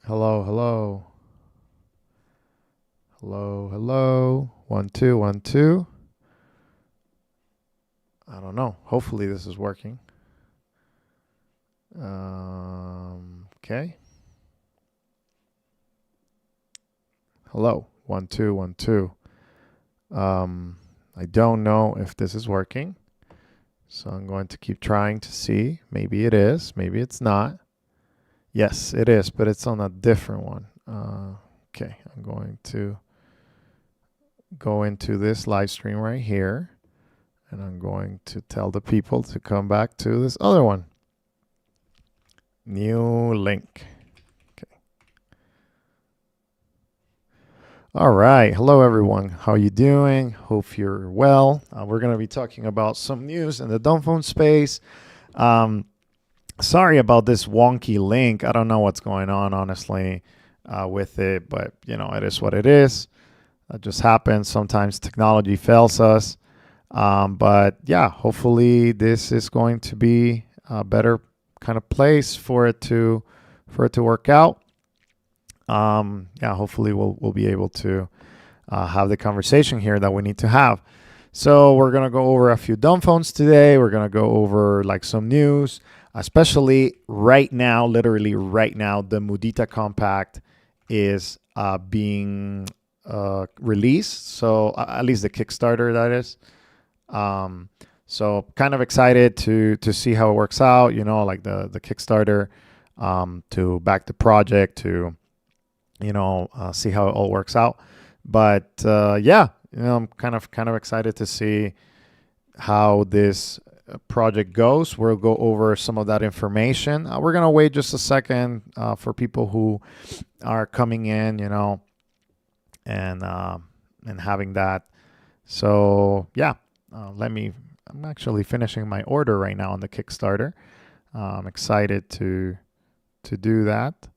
Hello, hello. Hello, hello. 1 2 1 2. I don't know. Hopefully this is working. Okay. Hello. 1 2 1 2. I don't know if this is working. So I'm going to keep trying to see. Maybe it is, maybe it's not. Yes, it is, but it's on a different one. Okay, I'm going to go into this live stream right here. And I'm going to tell the people to come back to this other one. New link. Okay. All right. Hello, everyone. How you doing? Hope you're well. We're going to be talking about some news in the Dumbphone space. Sorry about this wonky link. I don't know what's going on, honestly, with it. But, it is what it is. That just happens. Sometimes technology fails us. But yeah, hopefully this is going to be a better kind of place for it to work out. Yeah, hopefully we'll be able to have the conversation here that we need to have. So we're gonna go over a few Dumbphones today. We're gonna go over like some news, especially right now, literally right now, the Mudita Kompakt is being released. So at least the Kickstarter, that is. So kind of excited to see how it works out, like the Kickstarter, to back the project, to, see how it all works out. But, yeah, I'm kind of excited to see how this project goes. We'll go over some of that information. We're going to wait just a second, for people who are coming in, and having that. So yeah, I'm actually finishing my order right now on the Kickstarter. I'm excited to do that.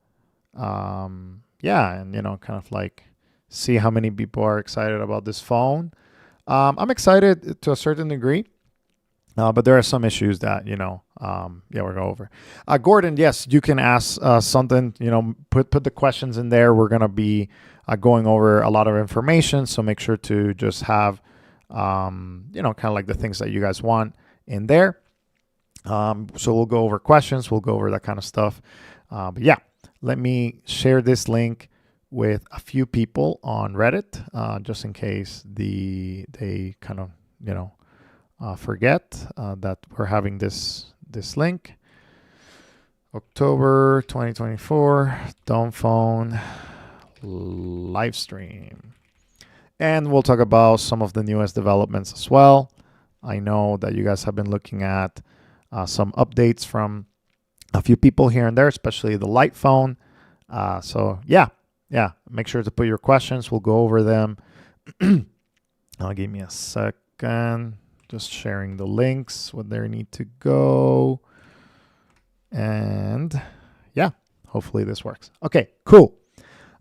Yeah, and kind of like see how many people are excited about this phone. I'm excited to a certain degree, but there are some issues that yeah, we're going over. Gordon, yes, you can ask something. Put the questions in there. We're gonna be going over a lot of information, so make sure to just have kind of like the things that you guys want in there. So we'll go over questions, we'll go over that kind of stuff. But yeah, let me share this link with a few people on Reddit, just in case they kind of forget that we're having this link. October 2024 Dumbphone live stream. And we'll talk about some of the newest developments as well. I know that you guys have been looking at some updates from a few people here and there, especially the light phone. So yeah, make sure to put your questions. We'll go over them. Give me a second. Just sharing the links where they need to go. And yeah, hopefully this works. Okay, cool.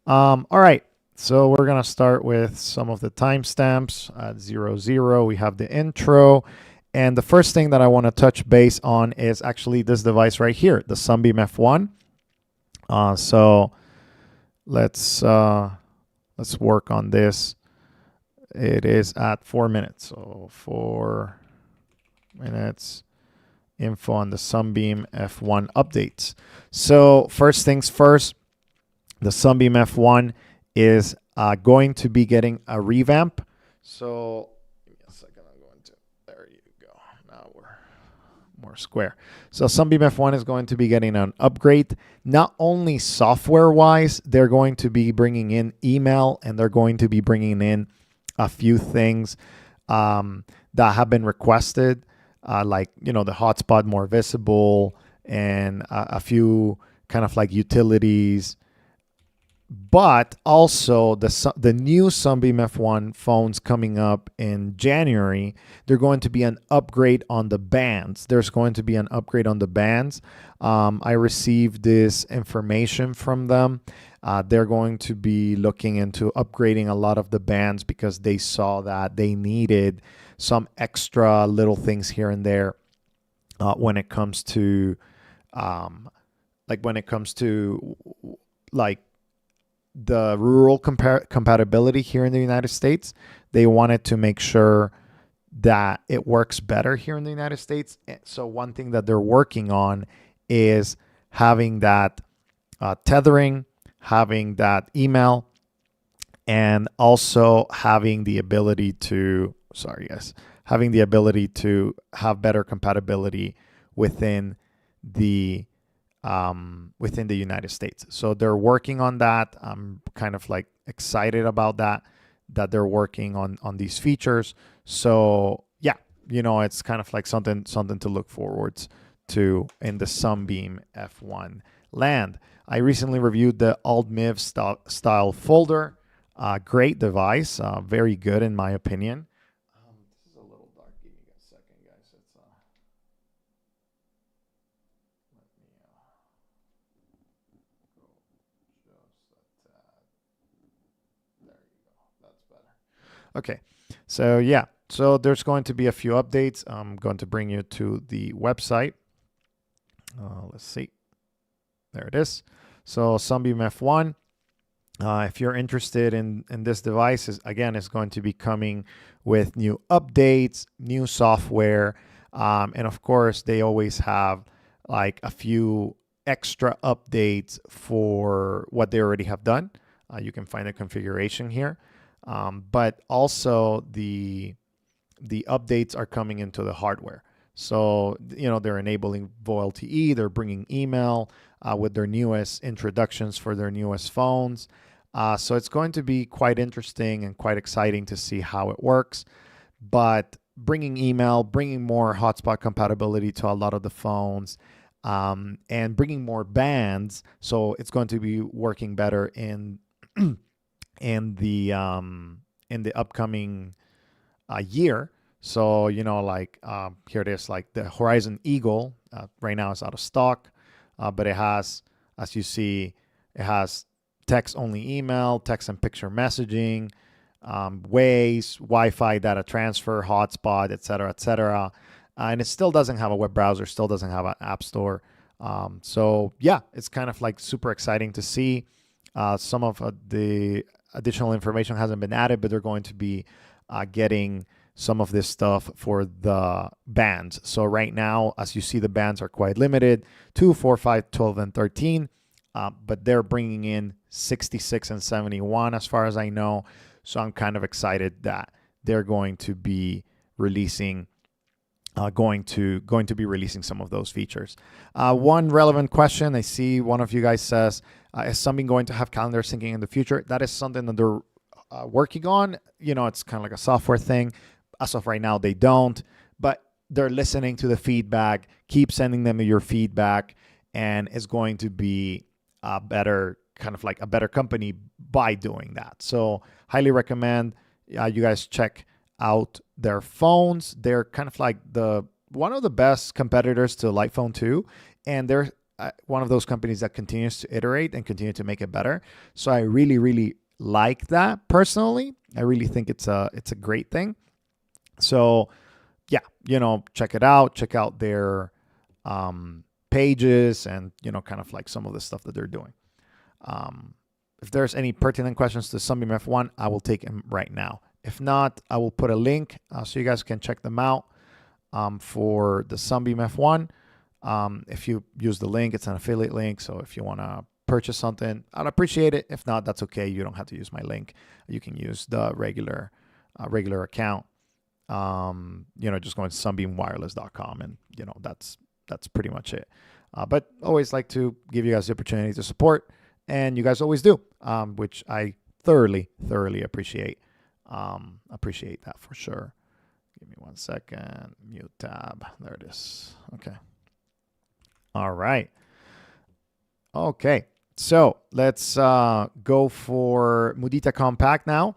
All right. So we're going to start with some of the timestamps at 00. We have the intro. And the first thing that I want to touch base on is actually this device right here, the Sunbeam F1. So let's work on this. It is at 4 minutes. So 4 minutes info on the Sunbeam F1 updates. So first things first, the Sunbeam F1 is going to be getting a revamp. So give me a second. I'm going to, there you go. Now we're more square. So Sunbeam F1 is going to be getting an upgrade. Not only software wise, they're going to be bringing in email, and they're going to be bringing in a few things that have been requested, like, the hotspot more visible, and a few kind of like utilities. But also the new Sunbeam F1 phones coming up in January, they're going to be an upgrade on the bands. There's going to be an upgrade on the bands. I received this information from them. They're going to be looking into upgrading a lot of the bands because they saw that they needed some extra little things here and there when it comes to like the rural compatibility here in the United States. They wanted to make sure that it works better here in the United States. So one thing that they're working on is having that tethering, having that email, and also having the ability to, having the ability to have better compatibility within the United States. So they're working on that. I'm kind of like excited about that they're working on these features. So yeah, it's kind of like something to look forward to in the Sunbeam F1 land. I recently reviewed the Alt-MIV style folder. Great device, very good in my opinion. This is a little dark. Give me a second, guys. It's let me go just a tad. There you go. That's better. Okay, so yeah, so there's going to be a few updates. I'm going to bring you to the website. Let's see. There it is. So Sunbeam F1. If you're interested in this device, again, it's going to be coming with new updates, new software, and of course, they always have like a few extra updates for what they already have done. You can find the configuration here, but also the updates are coming into the hardware. So, they're enabling VoLTE, they're bringing email with their newest introductions for their newest phones. So it's going to be quite interesting and quite exciting to see how it works. But bringing email, bringing more hotspot compatibility to a lot of the phones, and bringing more bands. So it's going to be working better in the upcoming year. So, here it is, like the Horizon Eagle right now is out of stock, but it has, as you see, it has text-only email, text and picture messaging, Waze, Wi-Fi data transfer, hotspot, etc., etc. And it still doesn't have a web browser, still doesn't have an app store. So yeah, it's kind of like super exciting to see. Some of the additional information hasn't been added, but they're going to be getting some of this stuff for the bands. So right now, as you see, the bands are quite limited: 2, 4, 5, 12, and 13. But they're bringing in 66 and 71 as far as I know. So I'm kind of excited that they're going to be releasing releasing some of those features. One relevant question, I see one of you guys says, is Sunbeam going to have calendar syncing in the future? That is something that they're working on. It's kind of like a software thing. As of right now, they don't, but they're listening to the feedback. Keep sending them your feedback, and it's going to be a better company by doing that. So highly recommend you guys check out their phones. They're kind of like one of the best competitors to Lightphone 2, and they're one of those companies that continues to iterate and continue to make it better. So I really, really like that personally. I really think it's a great thing. So yeah, check it out. Check out their pages and, kind of like some of the stuff that they're doing. If there's any pertinent questions to Sunbeam F1, I will take them right now. If not, I will put a link so you guys can check them out for the Sunbeam F1. If you use the link, it's an affiliate link. So if you want to purchase something, I'd appreciate it. If not, that's okay. You don't have to use my link. You can use the regular account. Just going to sunbeamwireless.com, and that's pretty much it. But always like to give you guys the opportunity to support, and you guys always do, which I thoroughly appreciate. Appreciate that for sure. Give me 1 second. Mute tab. There it is. Okay. All right. Okay. So let's go for Mudita Kompakt now.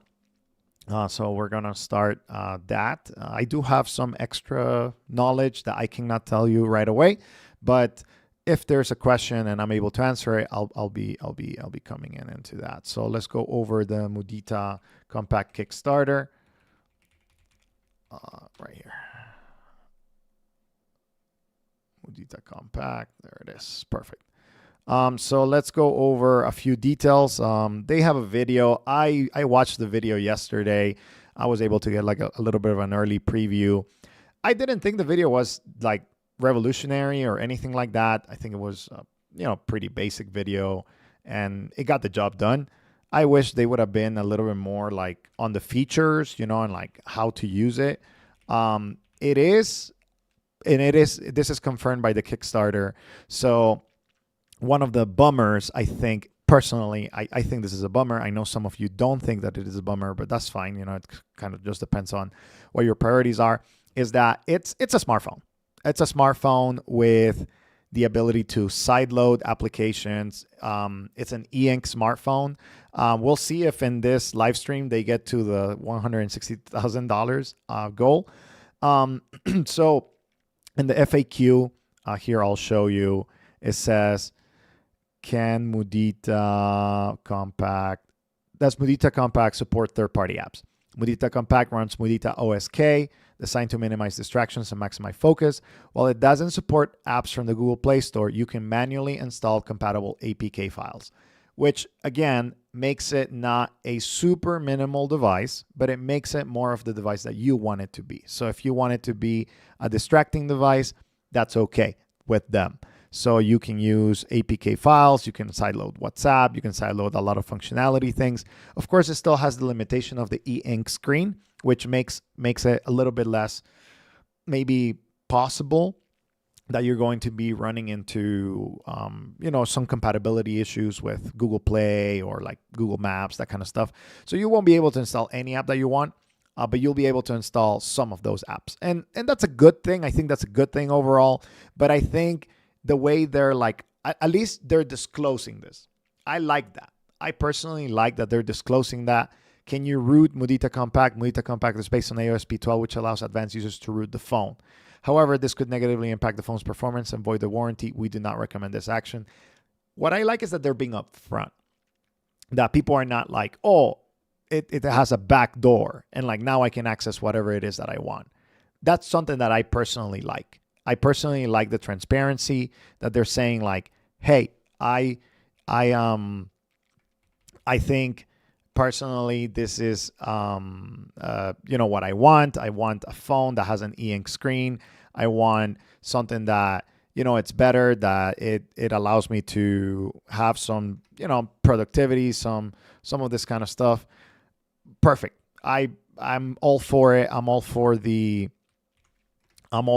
So we're going to start that. I do have some extra knowledge that I cannot tell you right away, but if there's a question and I'm able to answer it, I'll be coming into that. So let's go over the Mudita Kompakt Kickstarter right here. Mudita Kompakt, there it is, perfect. So let's go over a few details. They have a video. I watched the video yesterday. I was able to get like a little bit of an early preview. I didn't think the video was like revolutionary or anything like that. I think it was, pretty basic video, and it got the job done. I wish they would have been a little bit more like on the features, and like how to use it. It is, and it is. This is confirmed by the Kickstarter. So one of the bummers, I think personally, I think this is a bummer. I know some of you don't think that it is a bummer, but that's fine. It kind of just depends on what your priorities are. Is that it's a smartphone. It's a smartphone with the ability to sideload applications. It's an e-ink smartphone. We'll see if in this live stream they get to the $160,000 goal. So in the FAQ, here I'll show you, it says, can Mudita Kompakt, does Mudita Kompakt support third-party apps? Mudita Kompakt runs Mudita OSK, designed to minimize distractions and maximize focus. While it doesn't support apps from the Google Play Store, you can manually install compatible APK files, which again makes it not a super minimal device, but it makes it more of the device that you want it to be. So if you want it to be a distracting device, that's okay with them. So you can use APK files, you can sideload WhatsApp, you can sideload a lot of functionality things. Of course, it still has the limitation of the e-ink screen, which makes it a little bit less maybe possible that you're going to be running into, some compatibility issues with Google Play or like Google Maps, that kind of stuff. So you won't be able to install any app that you want, but you'll be able to install some of those apps. And that's a good thing. I think that's a good thing overall. But I think the way they're like, at least they're disclosing this. I like that. I personally like that they're disclosing that. Can you root Mudita Kompakt? Mudita Kompakt is based on AOSP 12, which allows advanced users to root the phone. However, this could negatively impact the phone's performance and void the warranty. We do not recommend this action. What I like is that they're being upfront. That people are not like, oh, it has a back door and like now I can access whatever it is that I want. That's something that I personally like. I personally like the transparency that they're saying like, hey, I think personally this is what I want. I want a phone that has an e-ink screen. I want something that it's better, that it allows me to have some productivity, some of this kind of stuff. Perfect. I'm all for it. I'm all for the kind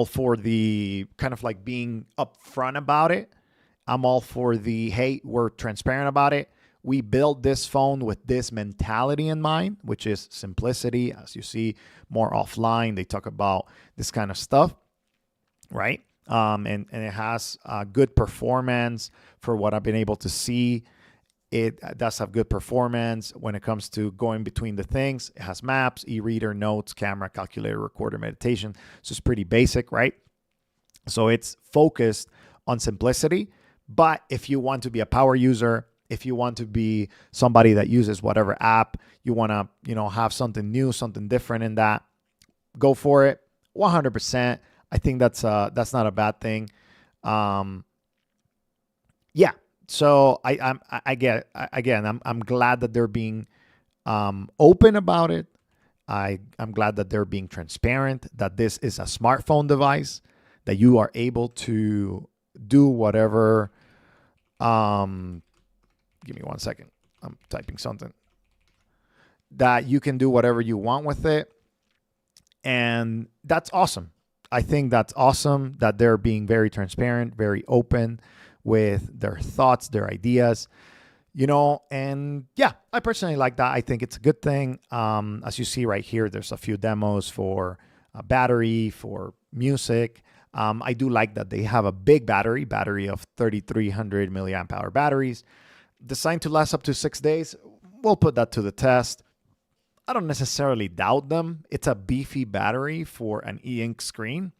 of like being upfront about it. I'm all for the, hey, we're transparent about it. We built this phone with this mentality in mind, which is simplicity. As you see more offline, they talk about this kind of stuff, right? And it has good performance for what I've been able to see. It does have good performance when it comes to going between the things. It has maps, e-reader, notes, camera, calculator, recorder, meditation. So it's pretty basic, right? So it's focused on simplicity. But if you want to be a power user, if you want to be somebody that uses whatever app, you want to, have something new, something different in that, go for it. 100%. I think that's not a bad thing. Yeah. So I'm glad that they're being open about it. I'm glad that they're being transparent, that this is a smartphone device, that you are able to do whatever. Give me 1 second. I'm typing something. That you can do whatever you want with it. And that's awesome. I think that's awesome that they're being very transparent, very open with their thoughts, their ideas, and yeah, I personally like that. I think it's a good thing. As you see right here, there's a few demos for battery, for music. I do like that they have a big battery of 3,300 milliamp hour batteries, designed to last up to 6 days. We'll put that to the test. I don't necessarily doubt them. It's a beefy battery for an e-ink screen.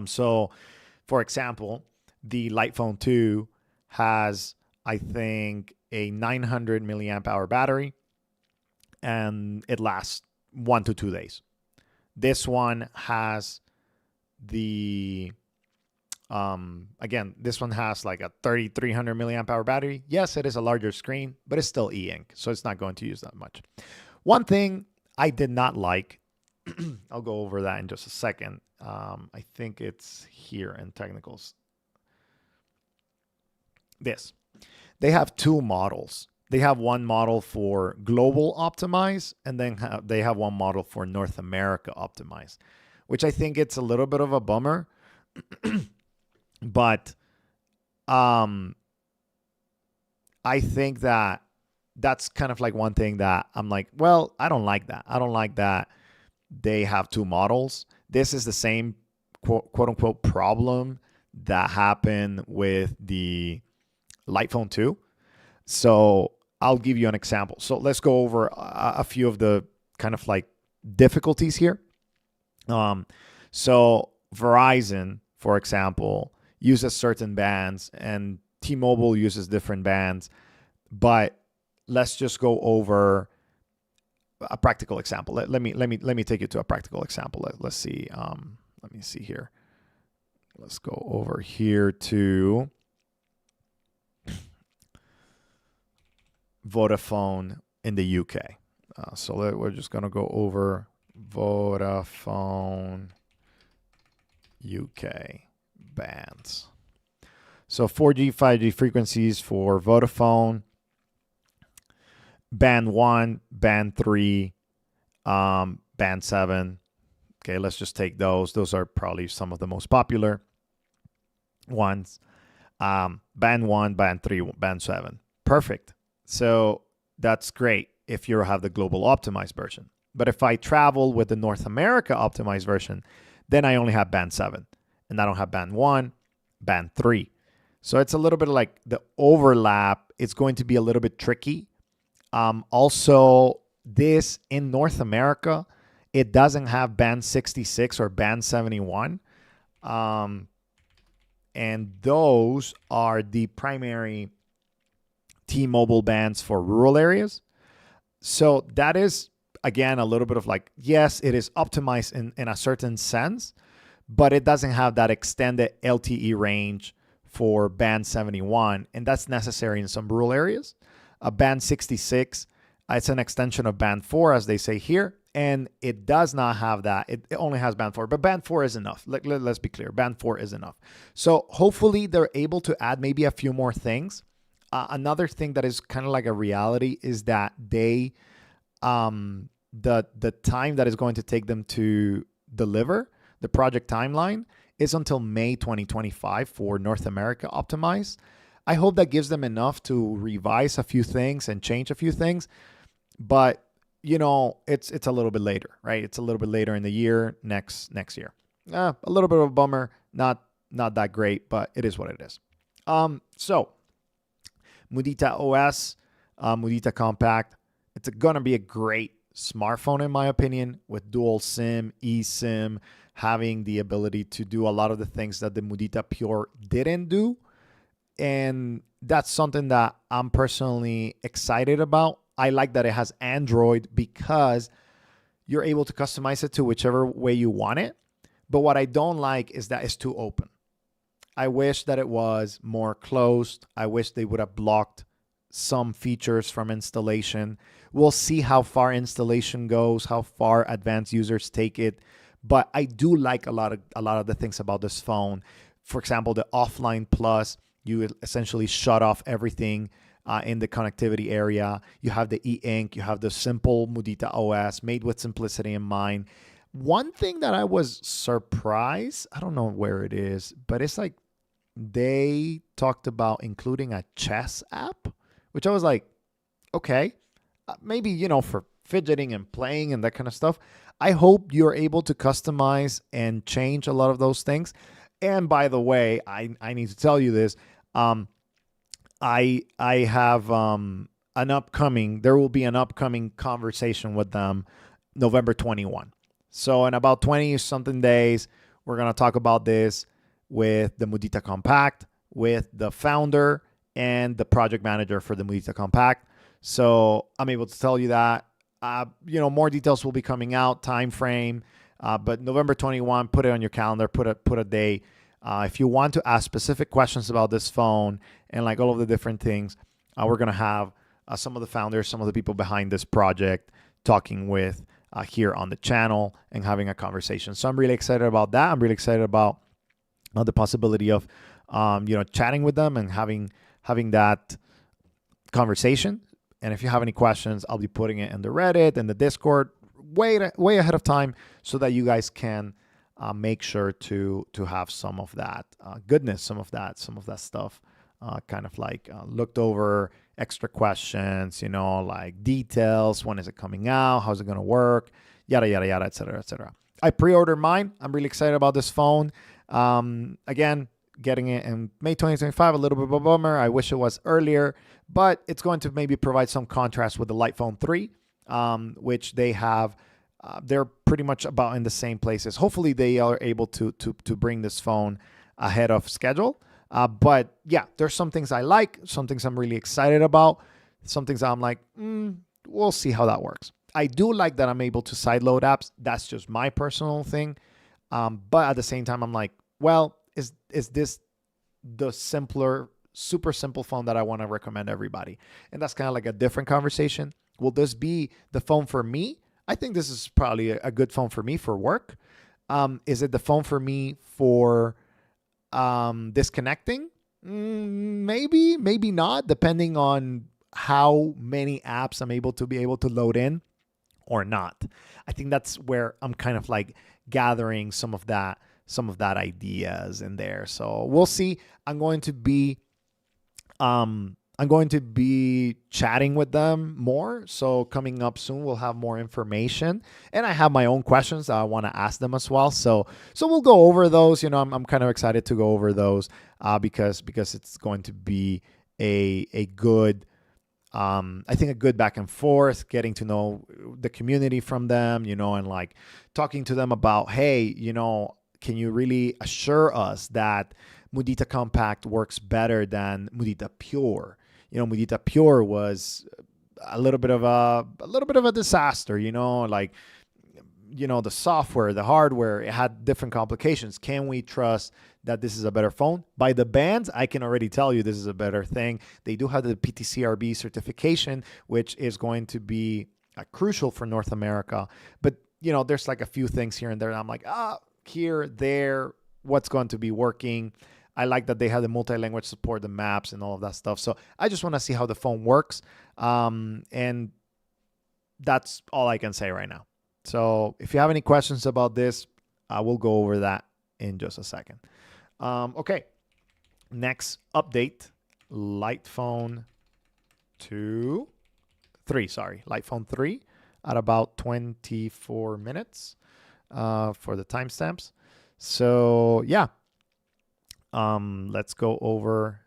So, for example, the Lightphone 2 has, I think, a 900 milliamp hour battery, and it lasts 1 to 2 days. This one has the Again, this one has like a 3300 milliamp hour battery. Yes, it is a larger screen, but it's still e-ink, so it's not going to use that much. One thing I did not like, I'll go over that in just a second. I think it's here in technicals. This. They have two models. They have one model for global optimize, and then they have one model for North America optimize, which I think it's a little bit of a bummer. But I think that that's kind of like one thing that I'm like, well, I don't like that. I don't like that they have two models. This is the same quote unquote problem that happened with the Lightphone 2. So I'll give you an example. So let's go over a few of the kind of like difficulties here. So Verizon, for example, uses certain bands, and T-Mobile uses different bands. But let's just go over a practical example. Let me take you to a practical example. Let's see. Let me see here. Let's go over here to Vodafone in the UK. So we're just going to go over Vodafone UK bands. So 4G, 5G frequencies for Vodafone. Band 1, Band 3, Band 7. Okay, let's just take those. Those are probably some of the most popular ones. Band 1, Band 3, Band 7. Perfect. So that's great if you have the global optimized version. But if I travel with the North America optimized version, then I only have Band 7. And I don't have Band 1, Band 3. So it's a little bit like the overlap. It's going to be a little bit tricky. Also, this in North America, it doesn't have Band 66 or Band 71. And those are the primary T-Mobile bands for rural areas. So that is, again, a little bit of like, yes, it is optimized in a certain sense, but it doesn't have that extended LTE range for Band 71, and that's necessary in some rural areas. Band 66, it's an extension of Band 4, as they say here, and it does not have that. It only has Band 4, but Band 4 is enough. Let's be clear. Band 4 is enough. So hopefully they're able to add maybe a few more things. Another thing that is kind of like a reality is that they, the time that is going to take them to deliver the project timeline is until May 2025 for North America optimized. I hope that gives them enough to revise a few things and change a few things, but you know, it's a little bit later, right? It's a little bit later in the year, next year. A little bit of a bummer, not that great, but it is what it is. So Mudita OS, Mudita Kompakt, it's gonna be a great smartphone in my opinion, with dual SIM, eSIM, having the ability to do a lot of the things that the Mudita Pure didn't do. And that's something that I'm personally excited about. I like that it has Android because you're able to customize it to whichever way you want it. But what I don't like is that it's too open. I wish that it was more closed. I wish they would have blocked some features from installation. We'll see how far installation goes, how far advanced users take it. But I do like a lot of the things about this phone. For example, the offline plus, you essentially shut off everything in the connectivity area. You have the e-ink, you have the simple Mudita OS made with simplicity in mind. One thing that I was surprised, I don't know where it is, but it's like they talked about including a chess app, which I was like, okay, maybe, you know, for fidgeting and playing and that kind of stuff. I hope you're able to customize and change a lot of those things. And by the way, I need to tell you this. I have there will be an upcoming conversation with them November 21. So in about 20 something days, we're going to talk about this with the Mudita Kompakt, with the founder and the project manager for the Mudita Kompakt. So I'm able to tell you that, you know, more details will be coming out, time frame, but November 21, put it on your calendar, put a day. If you want to ask specific questions about this phone and like all of the different things, we're going to have some of the founders, some of the people behind this project talking with here on the channel and having a conversation. So I'm really excited about that. I'm really excited about the possibility of, chatting with them and having that conversation. And if you have any questions, I'll be putting it in the Reddit and the Discord way ahead of time so that you guys can make sure to have some of that goodness, some of that stuff kind of like looked over, extra questions, like details, when is it coming out, how's it going to work, yada, yada, yada, et cetera, et cetera. I pre-ordered mine. I'm really excited about this phone. Again, getting it in May 2025, a little bit of a bummer. I wish it was earlier, but it's going to maybe provide some contrast with the Livestream 3, which they have. They're pretty much about in the same places. Hopefully they are able to bring this phone ahead of schedule. But yeah, there's some things I like, some things I'm really excited about, some things I'm like, we'll see how that works. I do like that I'm able to sideload apps. That's just my personal thing. But at the same time, I'm like, well, is this the simpler, super simple phone that I want to recommend everybody? And that's kind of like a different conversation. Will this be the phone for me? I think this is probably a good phone for me for work. Is it the phone for me for disconnecting? Maybe not, depending on how many apps I'm able to load in or not. I think that's where I'm kind of like gathering some of that ideas in there. So we'll see. I'm going to be chatting with them more. So coming up soon, we'll have more information. And I have my own questions that I want to ask them as well. So we'll go over those. I'm kind of excited to go over those because it's going to be a good, I think a good back and forth, getting to know the community from them, and like talking to them about, hey, can you really assure us that Mudita Kompakt works better than Mudita Pure? Mudita Pure was a little bit of a disaster, like, the software, the hardware, it had different complications. Can we trust that this is a better phone? By the bands, I can already tell you this is a better thing. They do have the PTCRB certification, which is going to be crucial for North America. But, there's like a few things here and there. And I'm like, here, there, what's going to be working. I like that they have the multi-language support, the maps and all of that stuff. So I just want to see how the phone works. And that's all I can say right now. So if you have any questions about this, I will go over that in just a second. Okay. Next update, Livestream 3 at about 24 minutes. For the timestamps. So yeah, let's go over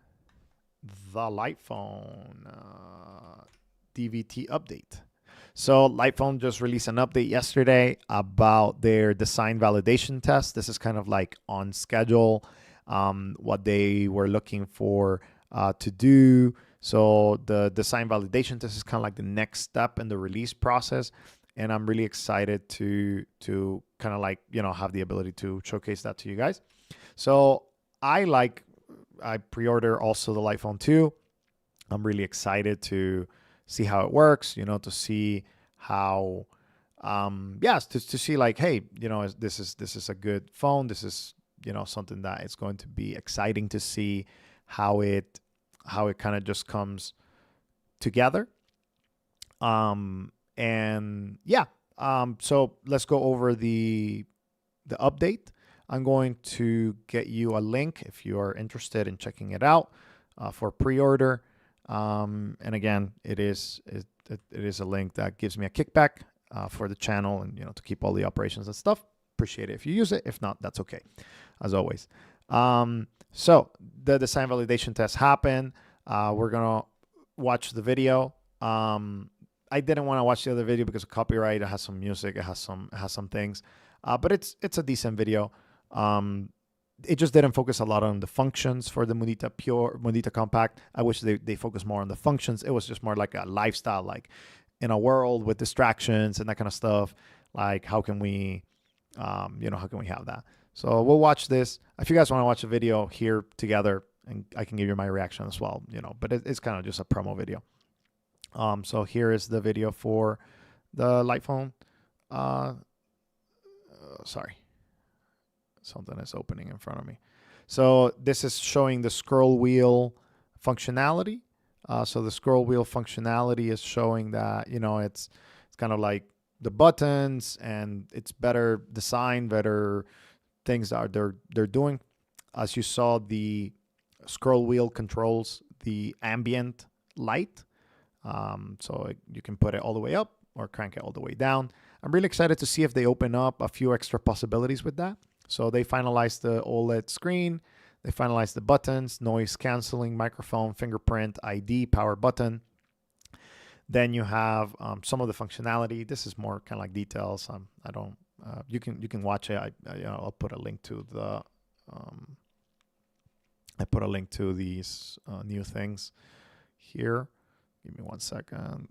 the Livestream DVT update. So Livestream just released an update yesterday about their design validation test. This is kind of like on schedule, what they were looking for to do. So the design validation test is kind of like the next step in the release process. And I'm really excited to kind of like, have the ability to showcase that to you guys. So I pre-order also the Livestream 2. I'm really excited to see how it works, to see how, to see like, hey, this is a good phone. This is, something that is going to be exciting to see how it kind of just comes together. And yeah, so let's go over the update. I'm going to get you a link if you are interested in checking it out for pre-order. And again, it is a link that gives me a kickback for the channel and to keep all the operations and stuff. Appreciate it if you use it. If not, that's okay, as always. So the design validation test happened. We're gonna watch the video. I didn't want to watch the other video because of copyright. It has some music. It has some things, but it's a decent video. It just didn't focus a lot on the functions for the Mudita Kompakt. I wish they focused more on the functions. It was just more like a lifestyle, like in a world with distractions and that kind of stuff. Like how can we, how can we have that? So we'll watch this. If you guys want to watch a video here together, and I can give you my reaction as well, but it's kind of just a promo video. So here is the video for the light phone. Sorry, something is opening in front of me. So this is showing the scroll wheel functionality. So the scroll wheel functionality is showing that, it's kind of like the buttons, and it's better design, better things that they're doing. As you saw, the scroll wheel controls the ambient light. So you can put it all the way up or crank it all the way down. I'm really excited to see if they open up a few extra possibilities with that. So they finalized the OLED screen. They finalized the buttons, noise canceling, microphone, fingerprint, ID, power button. Then you have some of the functionality. This is more kind of like details. You can watch it. I'll put a link to the. I put a link to these new things here. Give me 1 second.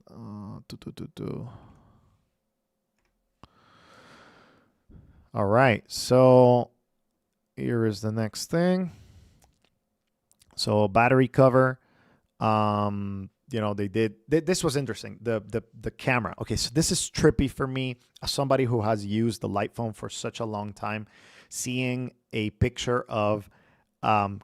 All right. So here is the next thing. So battery cover. They did. This was interesting. The camera. Okay, so this is trippy for me as somebody who has used the light phone for such a long time. Seeing a picture of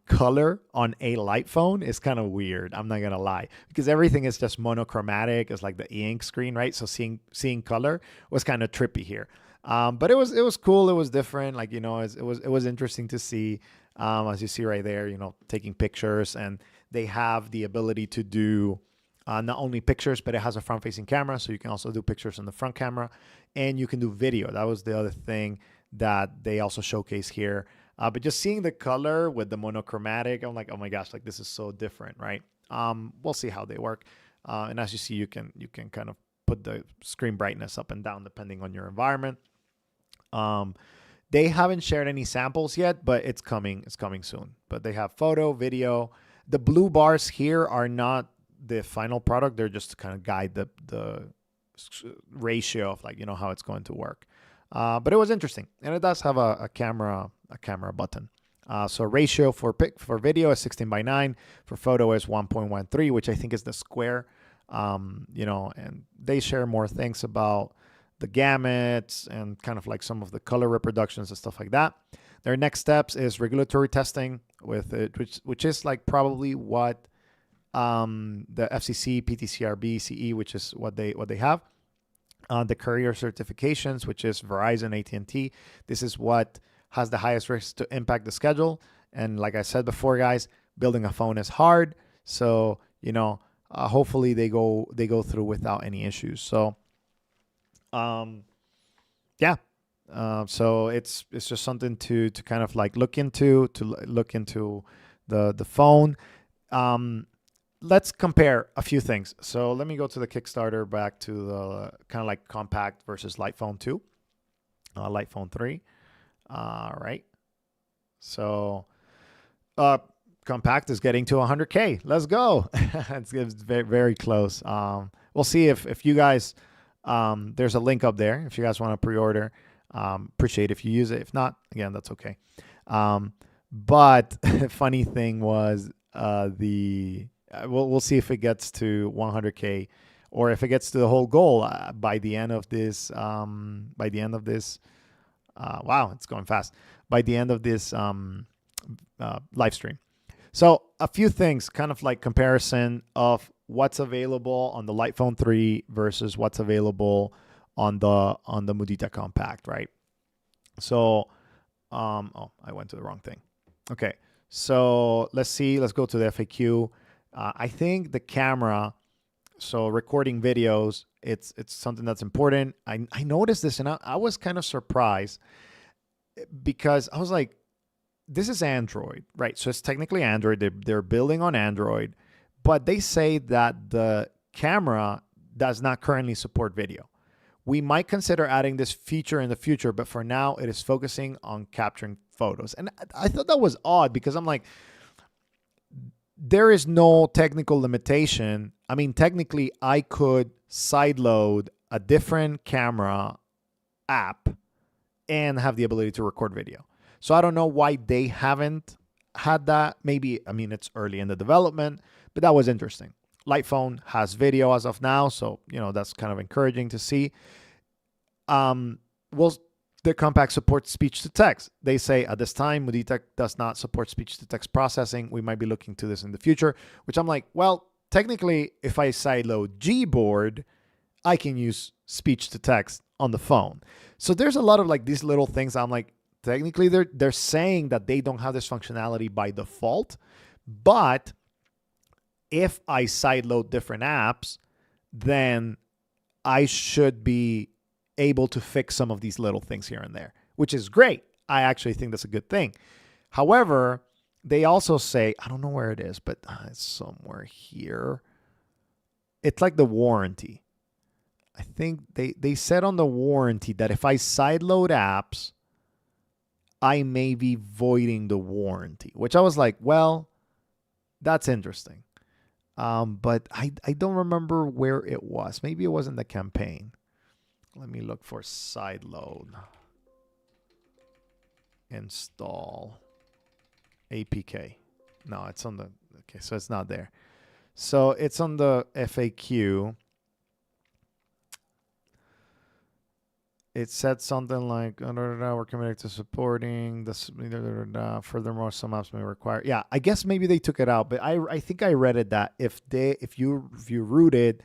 color on a light phone is kind of weird. I'm not gonna lie, because everything is just monochromatic. It's like the e-ink screen, right? So seeing color was kind of trippy here. But it was cool. It was different. Like, it was interesting to see. As you see right there, taking pictures, and they have the ability to do not only pictures, but it has a front-facing camera, so you can also do pictures on the front camera, and you can do video. That was the other thing that they also showcase here. But just seeing the color with the monochromatic, I'm like, oh my gosh, like this is so different, right? We'll see how they work. And as you see, you can kind of put the screen brightness up and down depending on your environment. They haven't shared any samples yet, but it's coming. It's coming soon. But they have photo, video. The blue bars here are not the final product. They're just to kind of guide the ratio of how it's going to work. But it was interesting, and it does have a camera button. So ratio for video is 16:9. For photo is 1.13, which I think is the square. And they share more things about the gamuts and kind of like some of the color reproductions and stuff like that. Their next steps is regulatory testing with it, which is like probably what the FCC, PTCRB, CE, which is what they have. The carrier certifications, which is Verizon, AT&T. This is what has the highest risk to impact the schedule. And like I said before, guys, building a phone is hard. So, hopefully they go through without any issues. So, yeah. So it's just something to kind of like look into the phone. Let's compare a few things. So let me go to the Kickstarter, back to the kind of like compact versus light phone 2, light phone 3. All right. So compact is getting to 100K. Let's go. It's very, very close. We'll see if you guys, there's a link up there if you guys want to pre-order. Appreciate if you use it. If not, again, that's okay. But funny thing was we'll see if it gets to 100K or if it gets to the whole goal by the end of this. Wow, it's going fast. By the end of this live stream. So a few things, kind of like comparison of what's available on the Light Phone 3 versus what's available on the Mudita Kompakt, right? So, I went to the wrong thing. Okay, so let's see. Let's go to the FAQ. I think the camera, so recording videos, it's something that's important. I noticed this, and I was kind of surprised because I was like, this is Android, right? So it's technically Android. They're building on Android, but they say that the camera does not currently support video. We might consider adding this feature in the future, but for now, it is focusing on capturing photos. And I thought that was odd because I'm like, there is no technical limitation. I mean, technically, I could sideload a different camera app and have the ability to record video. So I don't know why they haven't had that. Maybe, I mean, it's early in the development, but that was interesting. Lightphone has video as of now, so that's kind of encouraging to see. Will the Kompakt support speech to text? They say at this time, Mudita does not support speech to text processing. We might be looking to this in the future, which I'm like, well, technically, if I sideload Gboard, I can use speech to text on the phone. So there's a lot of like these little things. I'm like, technically, they're saying that they don't have this functionality by default, but if I sideload different apps, then I should be able to fix some of these little things here and there, which is great. I actually think that's a good thing. However, they also say, I don't know where it is, but it's somewhere here. It's like the warranty. I think they said on the warranty that if I sideload apps, I may be voiding the warranty, which I was like, well, that's interesting. But I don't remember where it was. Maybe it was in the campaign. Let me look for sideload. Install APK. No, it's on the, okay, so it's not there. So it's on the FAQ. It said something like, we're committed to supporting this. Furthermore, some apps may require. Yeah, I guess maybe they took it out, but I think I read it that if you root it,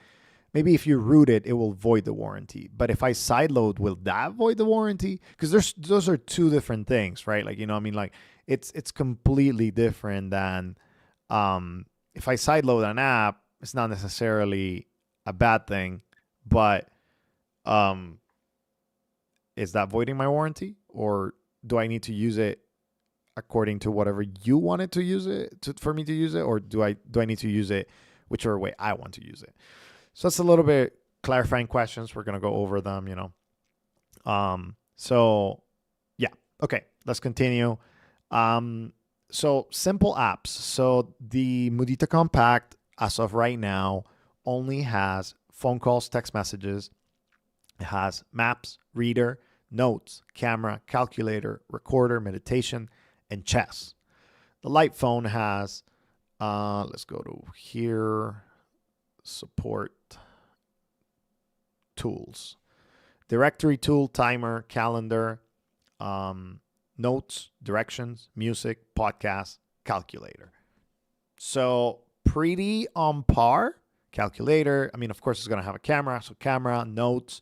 maybe if you root it, it will void the warranty. But if I sideload, will that void the warranty? Because those are two different things, right? Like, I mean, like it's completely different than if I sideload an app, it's not necessarily a bad thing, but is that voiding my warranty, or do I need to use it according to whatever you wanted to use it for me to use it, or do I need to use it whichever way I want to use it? So that's a little bit clarifying questions. We're gonna go over them, So yeah, okay, let's continue. So simple apps. So the Mudita Kompakt, as of right now, only has phone calls, text messages. It has maps, reader, notes, camera, calculator, recorder, meditation, and chess. The Lightphone has, let's go to here, support tools, directory tool, timer, calendar, notes, directions, music, podcast, calculator. So pretty on par. Calculator, I mean, of course, it's going to have a camera. So camera, notes,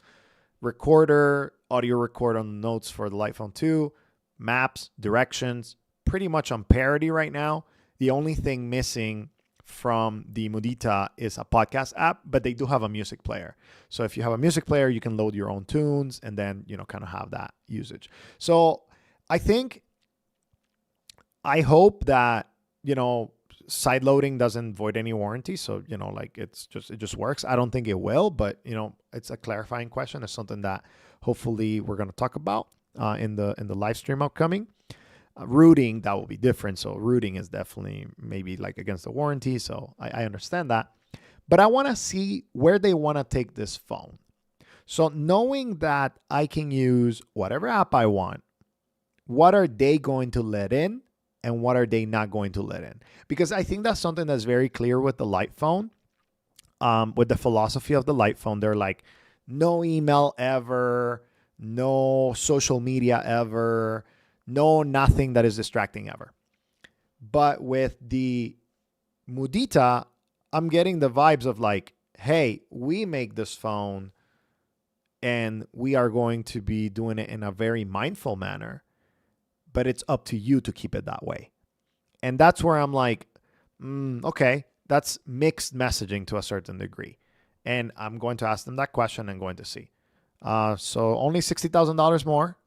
recorder, audio record on the notes for the Lightphone 2, maps, directions, pretty much on parity right now. The only thing missing from the Mudita is a podcast app, but they do have a music player. So if you have a music player, you can load your own tunes and then, kind of have that usage. So I hope that, side loading doesn't void any warranty. So, like it just works. I don't think it will, but it's a clarifying question. It's something that hopefully we're going to talk about in the live stream upcoming. Rooting, that will be different. So rooting is definitely maybe like against the warranty. So I understand that, but I want to see where they want to take this phone. So knowing that I can use whatever app I want, what are they going to let in? And what are they not going to let in? Because I think that's something that's very clear with the Lightphone. With the philosophy of the Lightphone, they're like, no email ever, no social media ever, no nothing that is distracting ever. But with the Mudita, I'm getting the vibes of like, hey, we make this phone and we are going to be doing it in a very mindful manner. But it's up to you to keep it that way. And that's where I'm like, okay, that's mixed messaging to a certain degree. And I'm going to ask them that question and going to see. So only $60,000 more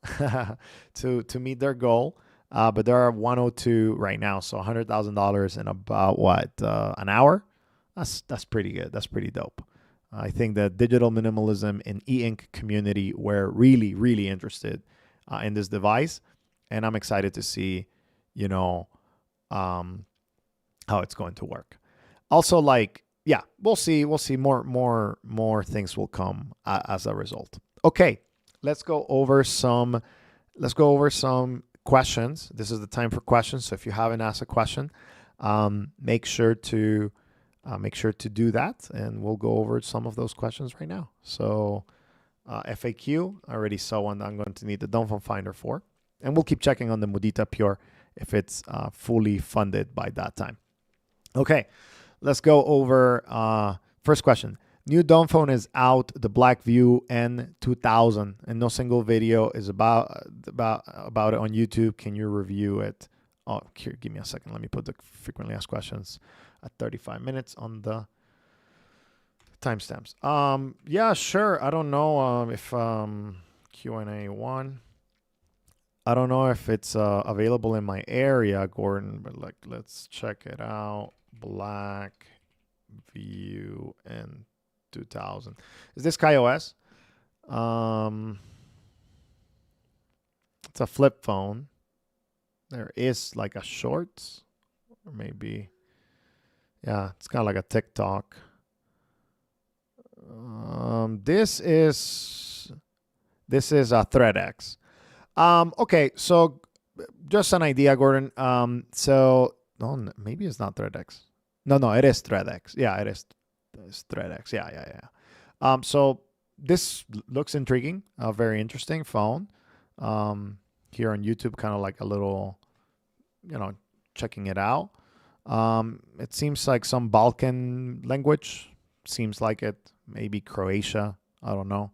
to meet their goal. But there are 102 right now. So $100,000 in about an hour? That's pretty good. That's pretty dope. I think the digital minimalism and e-ink community were really, really interested in this device. And I'm excited to see, how it's going to work. Also, we'll see. We'll see more things will come as a result. Okay, let's go over some questions. This is the time for questions. So if you haven't asked a question, make sure to do that, and we'll go over some of those questions right now. So FAQ, I already saw one that I'm going to need the Dumbphone Finder for, and we'll keep checking on the Mudita Pure if it's fully funded by that time. Okay, let's go over first question. New Dumbphone is out, the Blackview N2000, and no single video is about it on YouTube. Can you review it? Oh, here, give me a second. Let me put the frequently asked questions at 35 minutes on the timestamps. Yeah, sure. I don't know if Q&A 1. I don't know if it's available in my area, Gordon, but like, let's check it out. Blackview N2000. Is this KaiOS? It's a flip phone. There is like a Shorts, or maybe, yeah, it's kind of like a TikTok. This is a ThreadX. Okay, so just an idea, Gordon. So no, maybe it's not ThreadX. No, it is ThreadX. Yeah, it is. It's ThreadX. Yeah. So this looks intriguing. A very interesting phone. Here on YouTube, kind of like a little, checking it out. It seems like some Balkan language. Seems like it. Maybe Croatia. I don't know.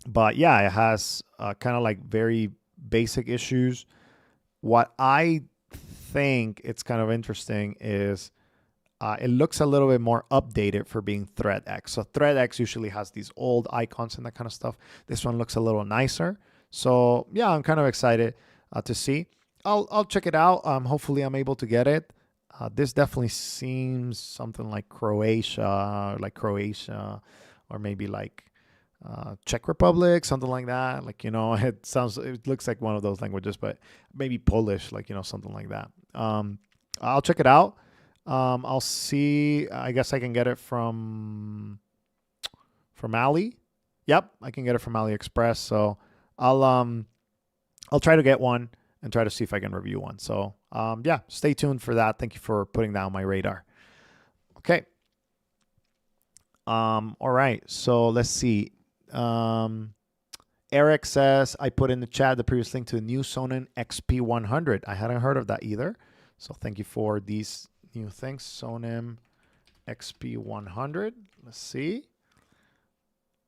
But yeah, it has kind of like very basic issues. What I think it's kind of interesting is it looks a little bit more updated for being ThreadX. So ThreadX usually has these old icons and that kind of stuff. This one looks a little nicer. So yeah, I'm kind of excited to see. I'll check it out. Hopefully I'm able to get it. This definitely seems something like Croatia, or maybe like Czech Republic, something like that. Like, it looks like one of those languages, but maybe Polish, like, something like that. I'll check it out. I'll see. I guess I can get it from Ali. Yep, I can get it from AliExpress. So I'll try to get one and try to see if I can review one. So yeah, stay tuned for that. Thank you for putting that on my radar. Okay. All right. So let's see. Eric says, I put in the chat the previous link to the new Sonim XP100. I hadn't heard of that either. So thank you for these new things. Sonim XP100. Let's see.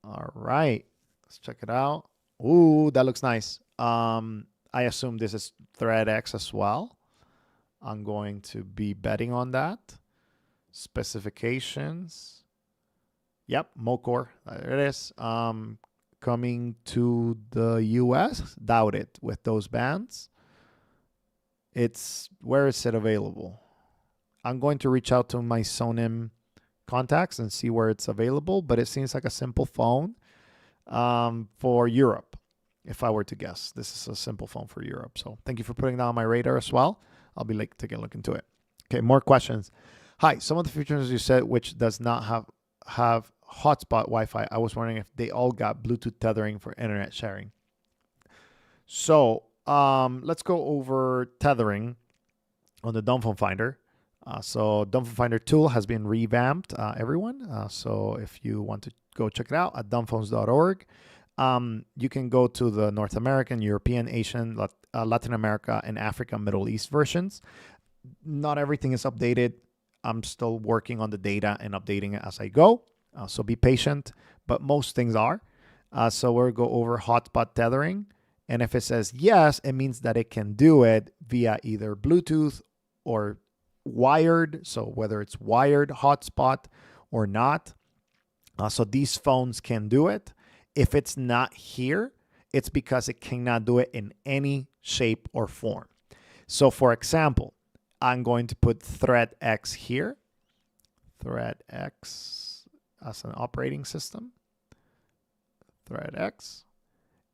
All right. Let's check it out. Ooh, that looks nice. I assume this is ThreadX as well. I'm going to be betting on that. Specifications. Yep, Mocore. There it is. Coming to the US. Doubt it with those bands. Where is it available? I'm going to reach out to my Sonim contacts and see where it's available, but it seems like a simple phone for Europe. If I were to guess, this is a simple phone for Europe. So thank you for putting that on my radar as well. I'll be taking a look into it. Okay, more questions. Hi, some of the features you said which does not have hotspot Wi-Fi. I was wondering if they all got Bluetooth tethering for internet sharing. So let's go over tethering on the Dumbphone Finder. So Dumbphone Finder tool has been revamped, everyone. So if you want to go check it out at dumbphones.org. You can go to the North American, European, Asian, Latin America, and Africa, Middle East versions. Not everything is updated. I'm still working on the data and updating it as I go. So be patient, but most things are. So we'll go over hotspot tethering. And if it says yes, it means that it can do it via either Bluetooth or wired. So whether it's wired hotspot or not. So these phones can do it. If it's not here, it's because it cannot do it in any shape or form. So for example, I'm going to put ThreadX here. ThreadX as an operating system. ThreadX.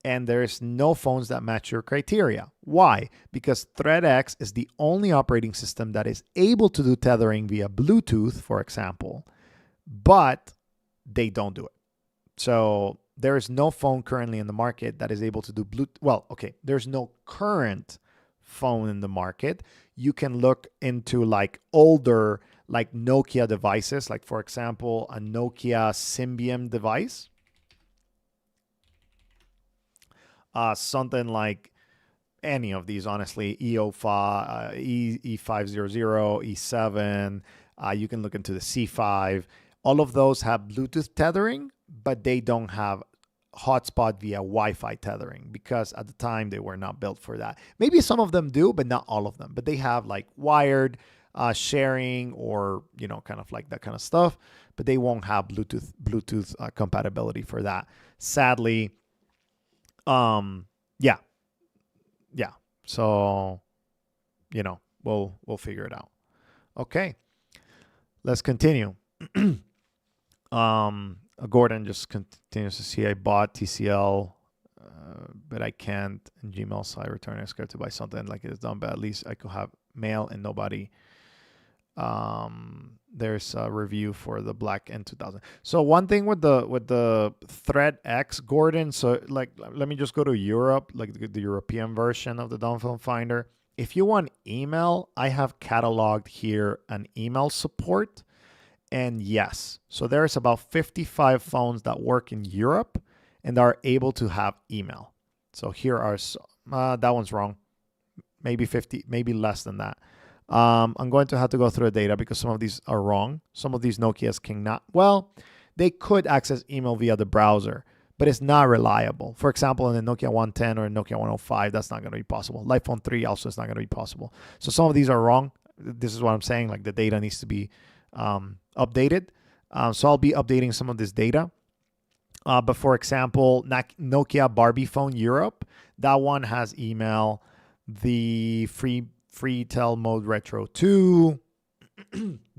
And there's no phones that match your criteria. Why? Because ThreadX is the only operating system that is able to do tethering via Bluetooth, for example, but they don't do it. So there is no phone currently in the market that is able to do Bluetooth. Well, okay, there's no current phone in the market. You can look into like older, like Nokia devices, like for example, a Nokia Symbian device. Something like any of these, honestly, E05, E500, E7. You can look into the C5. All of those have Bluetooth tethering, but they don't have hotspot via Wi-Fi tethering because at the time they were not built for that. Maybe some of them do, but not all of them. But they have like wired sharing or, you know, kind of like that kind of stuff, but they won't have Bluetooth compatibility for that. Sadly, yeah. So, you know, we'll figure it out. Okay, let's continue. Gordon just continues to see I bought TCL, but I can't in Gmail, so I return. I'm scared to buy something like it's done, but at least I could have mail and nobody. There's a review for the Black N2000. So one thing with the Thread X, Gordon. So like, let me just go to Europe, like the European version of the Dumbphone Finder. If you want email, I have cataloged here an email support. And yes, so there's about 55 phones that work in Europe and are able to have email. So here are, that one's wrong. Maybe 50, maybe less than that. I'm going to have to go through the data because some of these are wrong. Some of these Nokias cannot. Well, they could access email via the browser, but it's not reliable. For example, in the Nokia 110 or Nokia 105, that's not going to be possible. Liphone 3 also is not going to be possible. So some of these are wrong. This is what I'm saying. Like the data needs to be updated. So I'll be updating some of this data. But for example, Nokia Barbie Phone Europe, that one has email. The Freetel Mode Retro 2,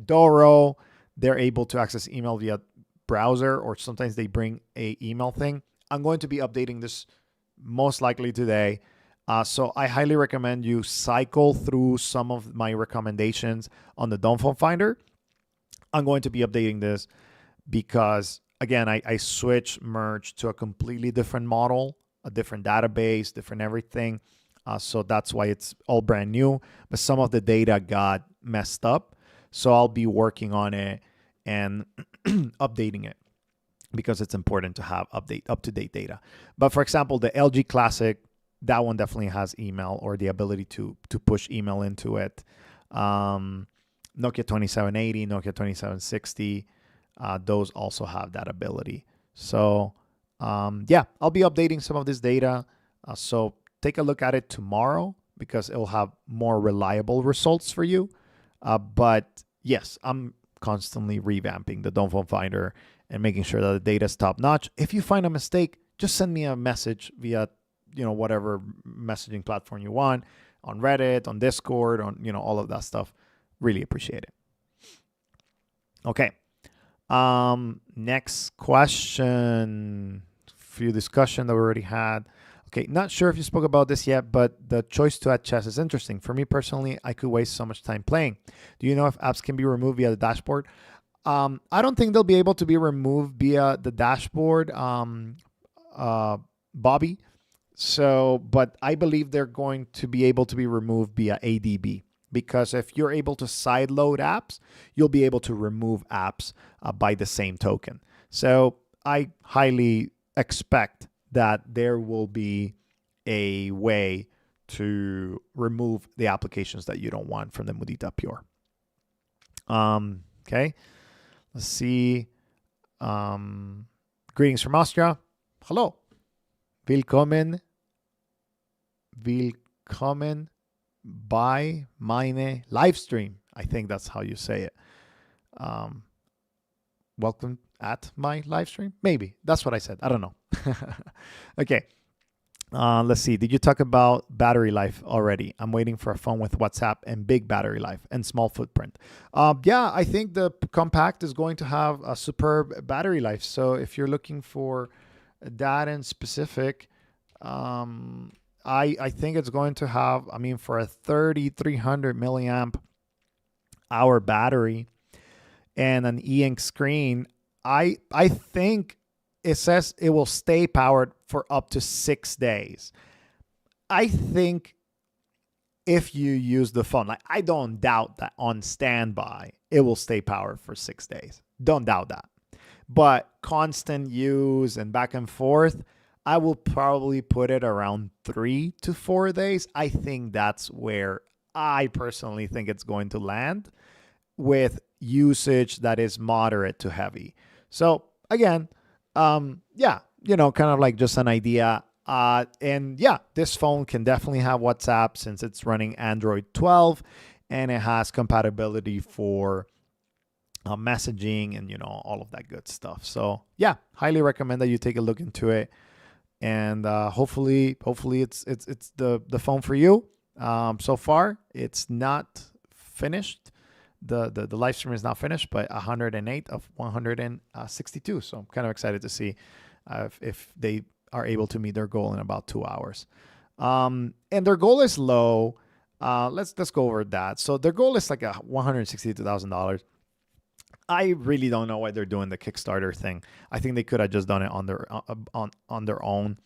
Doro, they're able to access email via browser, or sometimes they bring a email thing. I'm going to be updating this most likely today. So I highly recommend you cycle through some of my recommendations on the Dumbphone Finder. I'm going to be updating this because, again, I merged to a completely different model, a different database, different everything. So that's why it's all brand new. But some of the data got messed up. So I'll be working on it and updating it because it's important to have up-to-date data. But for example, the LG Classic, that one definitely has email or the ability to push email into it. Nokia 2780, Nokia 2760, those also have that ability. So yeah, I'll be updating some of this data. So take a look at it tomorrow because it'll have more reliable results for you. But yes, I'm constantly revamping the Dumbphone Finder and making sure that the data is top notch. If you find a mistake, just send me a message via, whatever messaging platform you want, on Reddit, on Discord, on, all of that stuff. Really appreciate it. Okay. Next question. Few discussion that we already had. Okay, not sure if you spoke about this yet, but the choice to add chess is interesting. For me personally, I could waste so much time playing. Do you know if apps can be removed via the dashboard? I don't think they'll be able to be removed via the dashboard, Bobby. So, but I believe they're going to be able to be removed via ADB. Because if you're able to sideload apps, you'll be able to remove apps by the same token. So I highly expect that there will be a way to remove the applications that you don't want from the Mudita Pure. Okay, let's see. Greetings from Austria. Hello. Willkommen by meine Livestream. I think that's how you say it. Welcome at my Livestream. Maybe that's what I said. I don't know. Okay. Let's see. Did you talk about battery life already? I'm waiting for a phone with WhatsApp and big battery life and small footprint. Yeah, I think the Kompakt is going to have a superb battery life. So if you're looking for that in specific, I think it's going to have, for a 3,300 milliamp hour battery and an e-ink screen, I think it says it will stay powered for up to 6 days. I think if you use the phone, like I don't doubt that on standby, it will stay powered for 6 days. Don't doubt that. But constant use and back and forth, I will probably put it around 3 to 4 days. I think that's where I personally think it's going to land with usage that is moderate to heavy. So again, yeah, kind of like just an idea. And yeah, this phone can definitely have WhatsApp since it's running Android 12 and it has compatibility for messaging and all of that good stuff. So yeah, highly recommend that you take a look into it, and hopefully it's the phone for you. So far it's not finished. The live stream is not finished, but 108 of 162. So I'm kind of excited to see if they are able to meet their goal in about 2 hours. And their goal is low. Let's go over that. So their goal is like $162,000. I really don't know why they're doing the Kickstarter thing. I think they could have just done it on their own.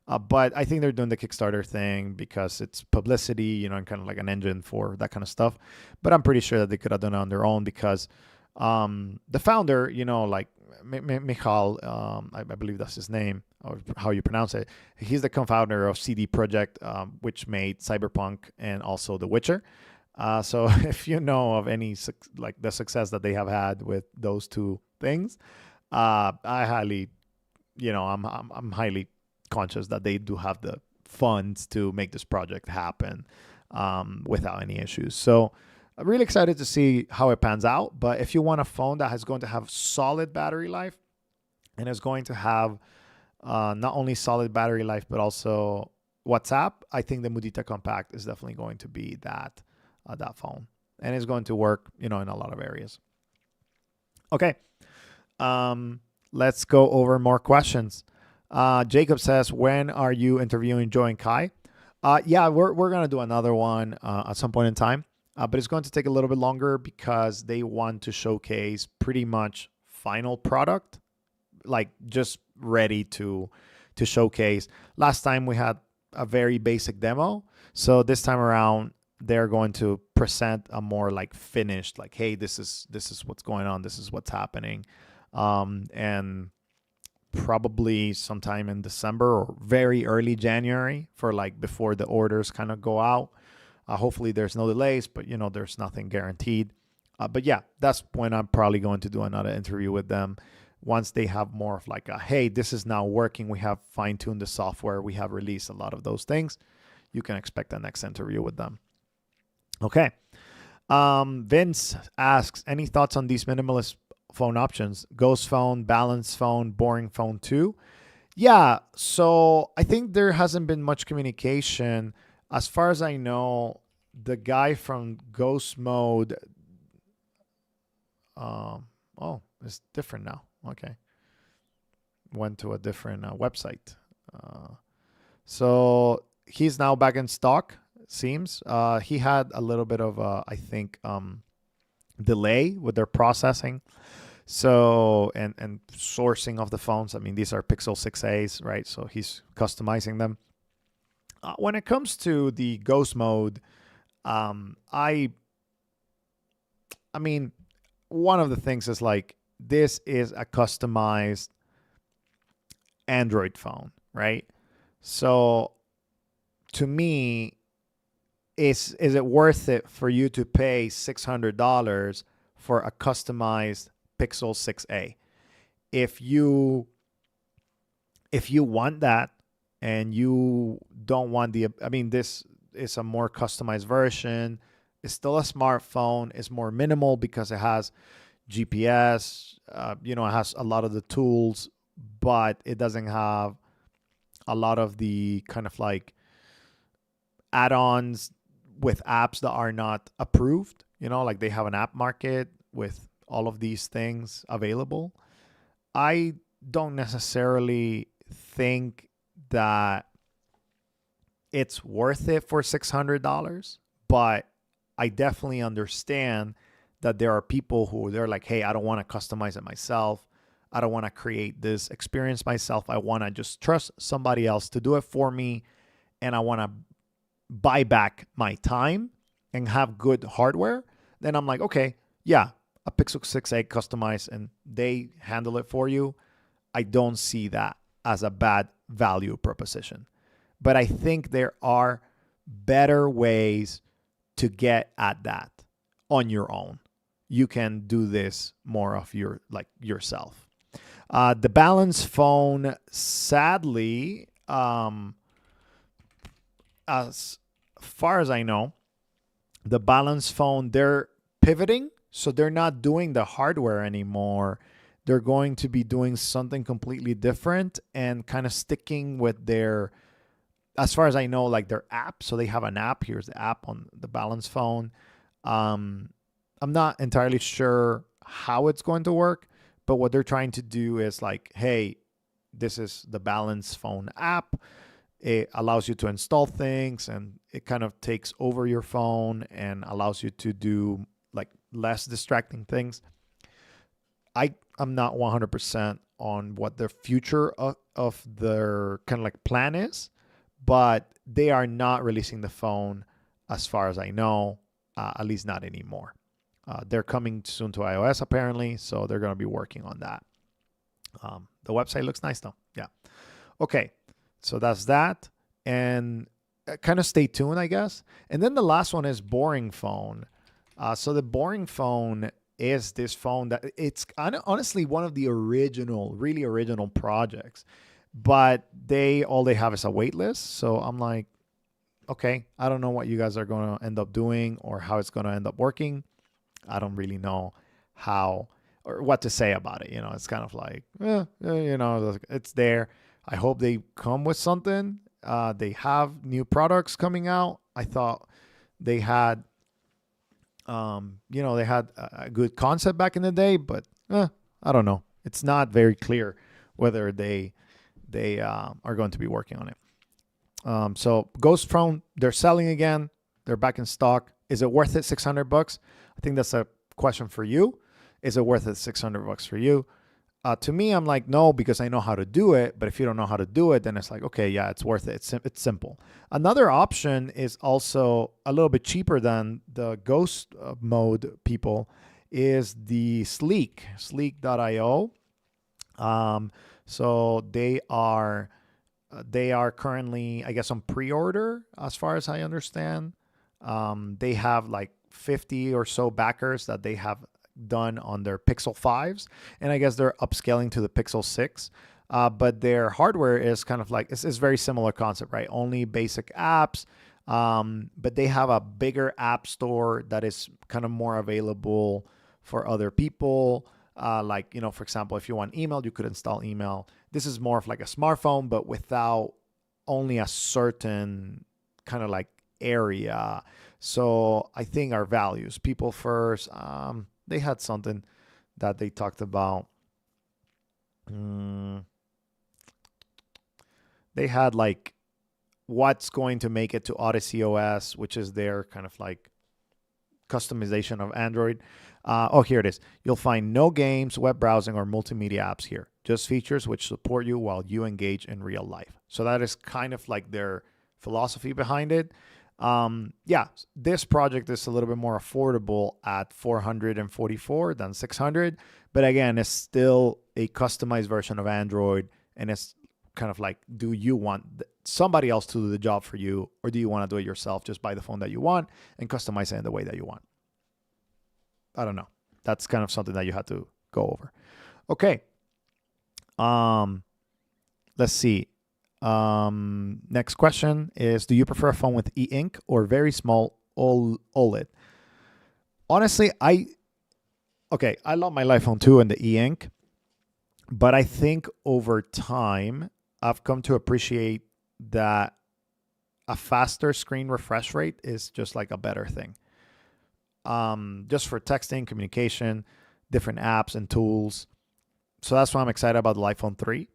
But I think they're doing the Kickstarter thing because it's publicity, and kind of like an engine for that kind of stuff. But I'm pretty sure that they could have done it on their own because the founder, like Michal, I believe that's his name, or how you pronounce it. He's the co-founder of CD Projekt, which made Cyberpunk and also The Witcher. So if you know of any like the success that they have had with those two things, I highly, I'm highly conscious that they do have the funds to make this project happen without any issues. So I'm really excited to see how it pans out. But if you want a phone that is going to have solid battery life and is going to have not only solid battery life but also WhatsApp, I think the Mudita Kompakt is definitely going to be that phone, and it's going to work, in a lot of areas. Okay, let's go over more questions. Jacob says, when are you interviewing Joe and Kai? Yeah, we're gonna do another one at some point in time, but it's going to take a little bit longer because they want to showcase pretty much final product, like just ready to showcase. Last time we had a very basic demo, so this time around they're going to present a more like finished, like, hey, this is what's going on, this is what's happening, and probably sometime in December or very early January for like before the orders kind of go out. Hopefully there's no delays, but there's nothing guaranteed. But yeah, that's when I'm probably going to do another interview with them once they have more of like a, hey, this is now working, we have fine-tuned the software, we have released a lot of those things. You can expect the next interview with them. Okay. Vince asks, any thoughts on these minimalist phone options? Ghost phone, balance phone, boring phone 2? Yeah, so I think there hasn't been much communication. As far as I know, the guy from Ghost Mode, it's different now. Okay. Went to a different website. So he's now back in stock. Seems he had a little bit of I think delay with their processing, so and sourcing of the phones. I mean, these are Pixel 6As, right? So he's customizing them. When it comes to the Ghost Mode, I mean, one of the things is like this is a customized Android phone, right? So to me, is it worth it for you to pay $600 for a customized Pixel 6a? If you want that and you don't want this is a more customized version. It's still a smartphone. It's more minimal because it has GPS. It has a lot of the tools, but it doesn't have a lot of the kind of like add-ons with apps that are not approved, like they have an app market with all of these things available. I don't necessarily think that it's worth it for $600, but I definitely understand that there are people who they're like, hey, I don't want to customize it myself. I don't want to create this experience myself. I want to just trust somebody else to do it for me. And I want to buy back my time and have good hardware. Then I'm like, okay, yeah, a Pixel 6a customized and they handle it for you. I don't see that as a bad value proposition. But I think there are better ways to get at that on your own. You can do this more of yourself. The Balance phone, sadly, as far as I know, the Balance phone, they're pivoting. So they're not doing the hardware anymore. They're going to be doing something completely different and kind of sticking with their, as far as I know, like their app. So they have an app. Here's the app on the Balance phone. I'm not entirely sure how it's going to work, but what they're trying to do is like, hey, this is the Balance phone app. It allows you to install things and it kind of takes over your phone and allows you to do like less distracting things. I'm not 100% on what the future of their kind of like plan is, but they are not releasing the phone as far as I know, at least not anymore. They're coming soon to iOS apparently, so they're going to be working on that. The website looks nice though. Yeah. Okay. So that's that. And kind of stay tuned, I guess. And then the last one is Boring Phone. So the Boring Phone is this phone that it's honestly one of the really original projects, but all they have is a wait list. So I'm like, okay, I don't know what you guys are going to end up doing or how it's going to end up working. I don't really know how or what to say about it. It's kind of like, it's there. I hope they come with something. They have new products coming out. I thought they had, they had a good concept back in the day, but I don't know. It's not very clear whether they are going to be working on it. So Ghost Phone, they're selling again. They're back in stock. Is it worth it? $600? I think that's a question for you. Is it worth it? $600 for you? To me, I'm like, no, because I know how to do it. But if you don't know how to do it, then it's like, okay, yeah, it's worth it. It's simple. Another option is also a little bit cheaper than the Ghost mode people is the Sleek.io. So they are currently, I guess, on pre-order as far as I understand. They have like 50 or so backers that they have done on their Pixel 5s, and I guess they're upscaling to the Pixel 6. But their hardware is kind of like, it's very similar concept, right? Only basic apps, but they have a bigger app store that is kind of more available for other people. Like, for example, if you want email, you could install email. This is more of like a smartphone, but without only a certain kind of like area. So I think our values, people first, they had something that they talked about. They had like what's going to make it to Odyssey OS, which is their kind of like customization of Android. Here it is. You'll find no games, web browsing, or multimedia apps here. Just features which support you while you engage in real life. So that is kind of like their philosophy behind it. This project is a little bit more affordable at $444 than $600, but again, it's still a customized version of Android, and it's kind of like, do you want somebody else to do the job for you, or do you want to do it yourself? Just buy the phone that you want and customize it in the way that you want. I don't know. That's kind of something that you have to go over. Okay. Let's see. Next question is, do you prefer a phone with e-ink or very small OLED? Honestly, I love my iPhone 2 and the e-ink, but I think over time, I've come to appreciate that a faster screen refresh rate is just like a better thing. Just for texting, communication, different apps and tools. So that's why I'm excited about the iPhone 3.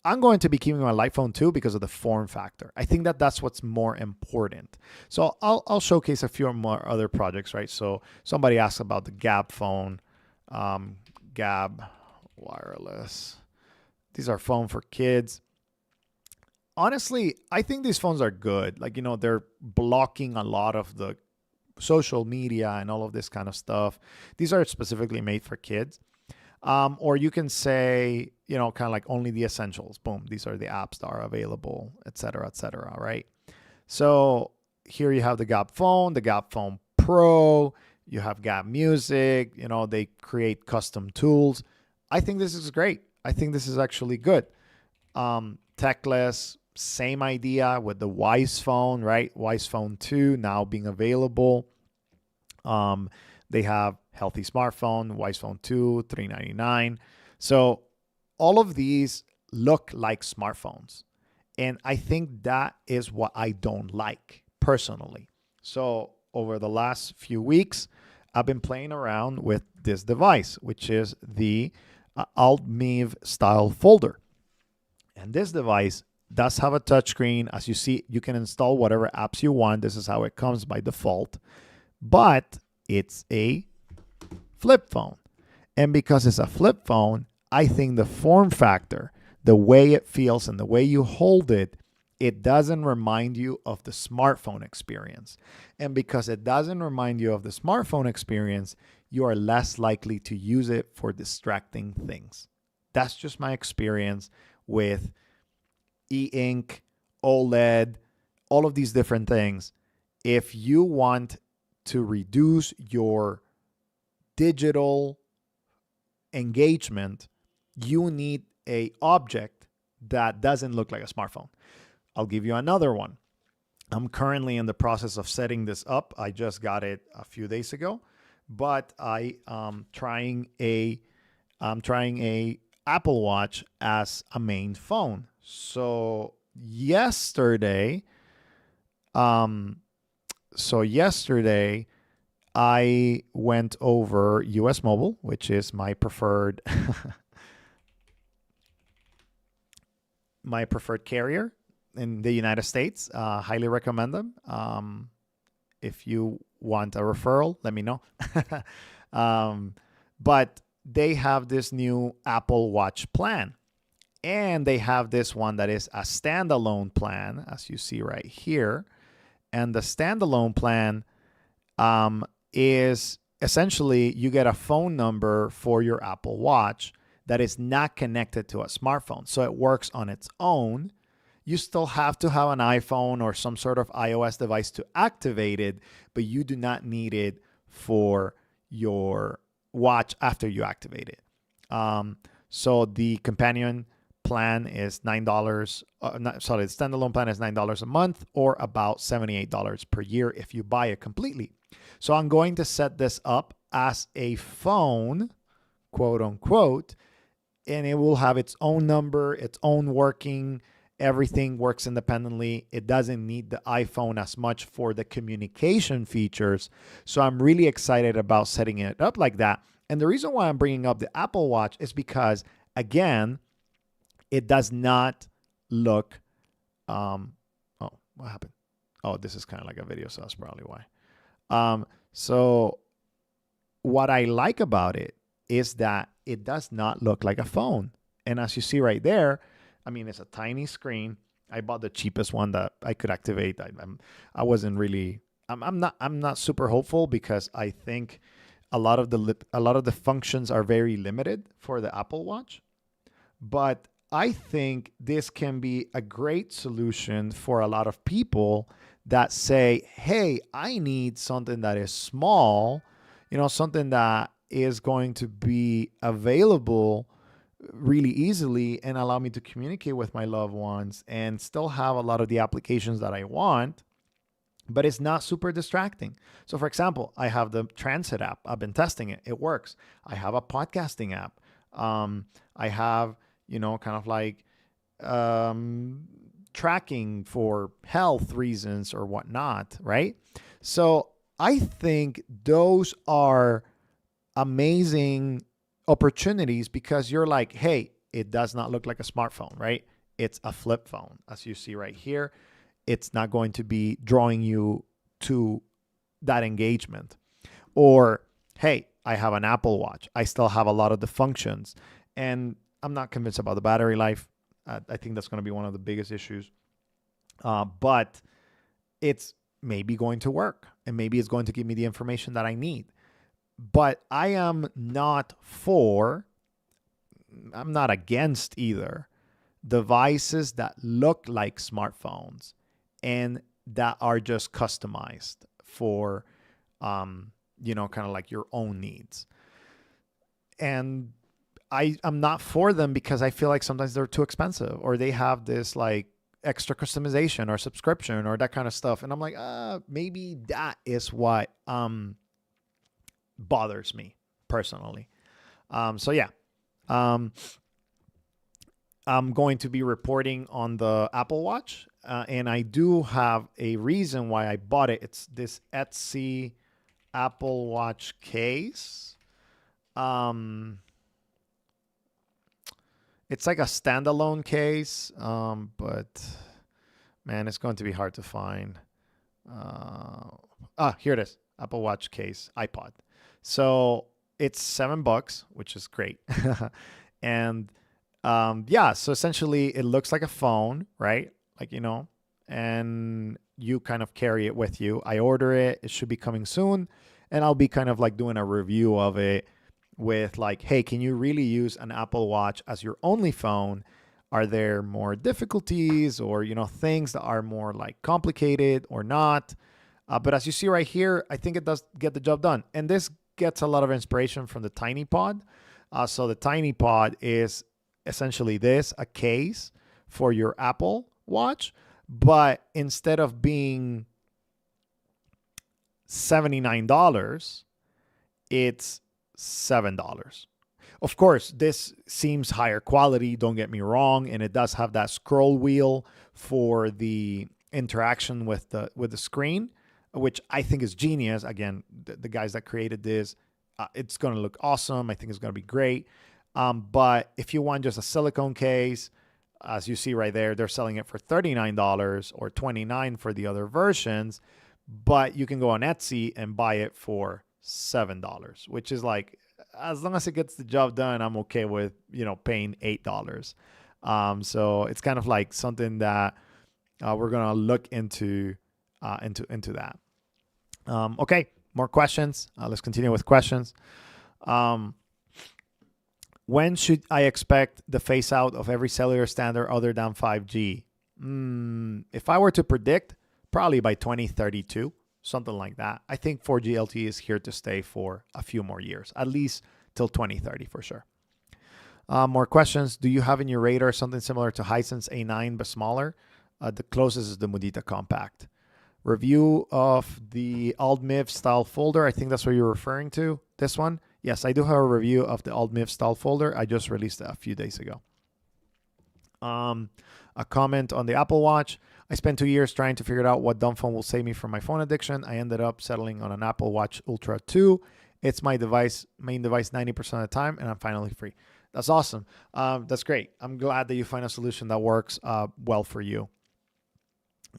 I'm going to be keeping my iPhone 2 because of the form factor. I think that's what's more important. So I'll showcase a few more other projects, right? So somebody asked about the Gab phone. Gab, wireless. These are phone for kids. Honestly, I think these phones are good. Like, they're blocking a lot of the social media and all of this kind of stuff. These are specifically made for kids. Or you can say, kind of like only the essentials. Boom. These are the apps that are available, et cetera, right? So here you have the Gap phone, the Gap phone Pro, you have Gap Music, they create custom tools. I think this is great. I think this is actually good. Techless, same idea with the Wise phone, right? Wise phone 2 now being available. They have Healthy Smartphone, Wise phone 2, $399. So all of these look like smartphones. And I think that is what I don't like personally. So over the last few weeks, I've been playing around with this device, which is the Altmev style folder. And this device does have a touchscreen. As you see, you can install whatever apps you want. This is how it comes by default. But it's a flip phone. And because it's a flip phone, I think the form factor, the way it feels and the way you hold it, it doesn't remind you of the smartphone experience. And because it doesn't remind you of the smartphone experience, you are less likely to use it for distracting things. That's just my experience with e-ink, OLED, all of these different things. If you want to reduce your digital engagement, you need an object that doesn't look like a smartphone. I'll give you another one. I'm currently in the process of setting this up. I just got it a few days ago, but I'm trying a Apple Watch as a main phone. So yesterday, I went over US Mobile, which is my preferred carrier in the United States. Highly recommend them. If you want a referral, let me know. But they have this new Apple Watch plan. And they have this one that is a standalone plan, as you see right here. And the standalone plan is essentially you get a phone number for your Apple Watch that is not connected to a smartphone. So it works on its own. You still have to have an iPhone or some sort of iOS device to activate it, but you do not need it for your watch after you activate it. So the companion plan is $9. The standalone plan is $9 a month, or about $78 per year if you buy it completely. So I'm going to set this up as a phone, quote unquote, and it will have its own number, its own working. Everything works independently. It doesn't need the iPhone as much for the communication features. So I'm really excited about setting it up like that. And the reason why I'm bringing up the Apple Watch is because, again, it does not look, what happened? Oh, this is kind of like a video, so that's probably why. So what I like about it is that it does not look like a phone. And as you see right there, I mean, it's a tiny screen. I bought the cheapest one that I could activate. I'm not super hopeful because I think a lot of the functions are very limited for the Apple Watch. But I think this can be a great solution for a lot of people that say, hey, I need something that is small, something that is going to be available really easily and allow me to communicate with my loved ones and still have a lot of the applications that I want, but it's not super distracting. So for example, I have the Transit app. I've been testing it. It works. I have a podcasting app. I have, kind of like tracking for health reasons or whatnot, right? So I think those are amazing opportunities because you're like, hey, it does not look like a smartphone, right? It's a flip phone. As you see right here, it's not going to be drawing you to that engagement. Or, hey, I have an Apple Watch. I still have a lot of the functions And I'm not convinced about the battery life. I think that's going to be one of the biggest issues. But it's maybe going to work, and maybe it's going to give me the information that I need. But I'm not against either devices that look like smartphones and that are just customized for, kind of like your own needs. And I'm not for them because I feel like sometimes they're too expensive, or they have this like extra customization or subscription or that kind of stuff. And I'm like, maybe that is what bothers me personally. So yeah, I'm going to be reporting on the Apple Watch, and I do have a reason why I bought it. It's this Etsy Apple Watch case. It's like a standalone case, but man, it's going to be hard to find. Here it is. Apple Watch case, iPod. So it's $7, which is great. And so essentially it looks like a phone, right? Like, and you kind of carry it with you. I order it. It should be coming soon. And I'll be kind of like doing a review of it with like, hey, can you really use an Apple Watch as your only phone? Are there more difficulties or, things that are more like complicated or not? But as you see right here, I think it does get the job done. And this gets a lot of inspiration from the Tiny Pod. So the Tiny Pod is essentially a case for your Apple Watch, but instead of being $79, it's $7. Of course, this seems higher quality, don't get me wrong, and it does have that scroll wheel for the interaction with the screen, which I think is genius. Again, the guys that created this, it's going to look awesome. I think it's going to be great. But if you want just a silicone case, as you see right there, they're selling it for $39 or $29 for the other versions. But you can go on Etsy and buy it for $7, which is like, as long as it gets the job done, I'm okay with, paying $8. So it's kind of like something that we're going to look into that. Okay, more questions. Let's continue with questions. When should I expect the phase out of every cellular standard other than 5G? If I were to predict, probably by 2032, something like that. I think 4G LTE is here to stay for a few more years, at least till 2030 for sure. More questions. Do you have in your radar something similar to Hisense A9 but smaller? The closest is the Mudita Kompakt. Review of the alt-MIV style folder. I think that's what you're referring to. This one. Yes, I do have a review of the alt-MIV style folder. I just released it a few days ago. A comment on the Apple Watch. I spent 2 years trying to figure out what Dumbphone will save me from my phone addiction. I ended up settling on an Apple Watch Ultra 2. It's my main device 90% of the time, and I'm finally free. That's awesome. That's great. I'm glad that you find a solution that works well for you.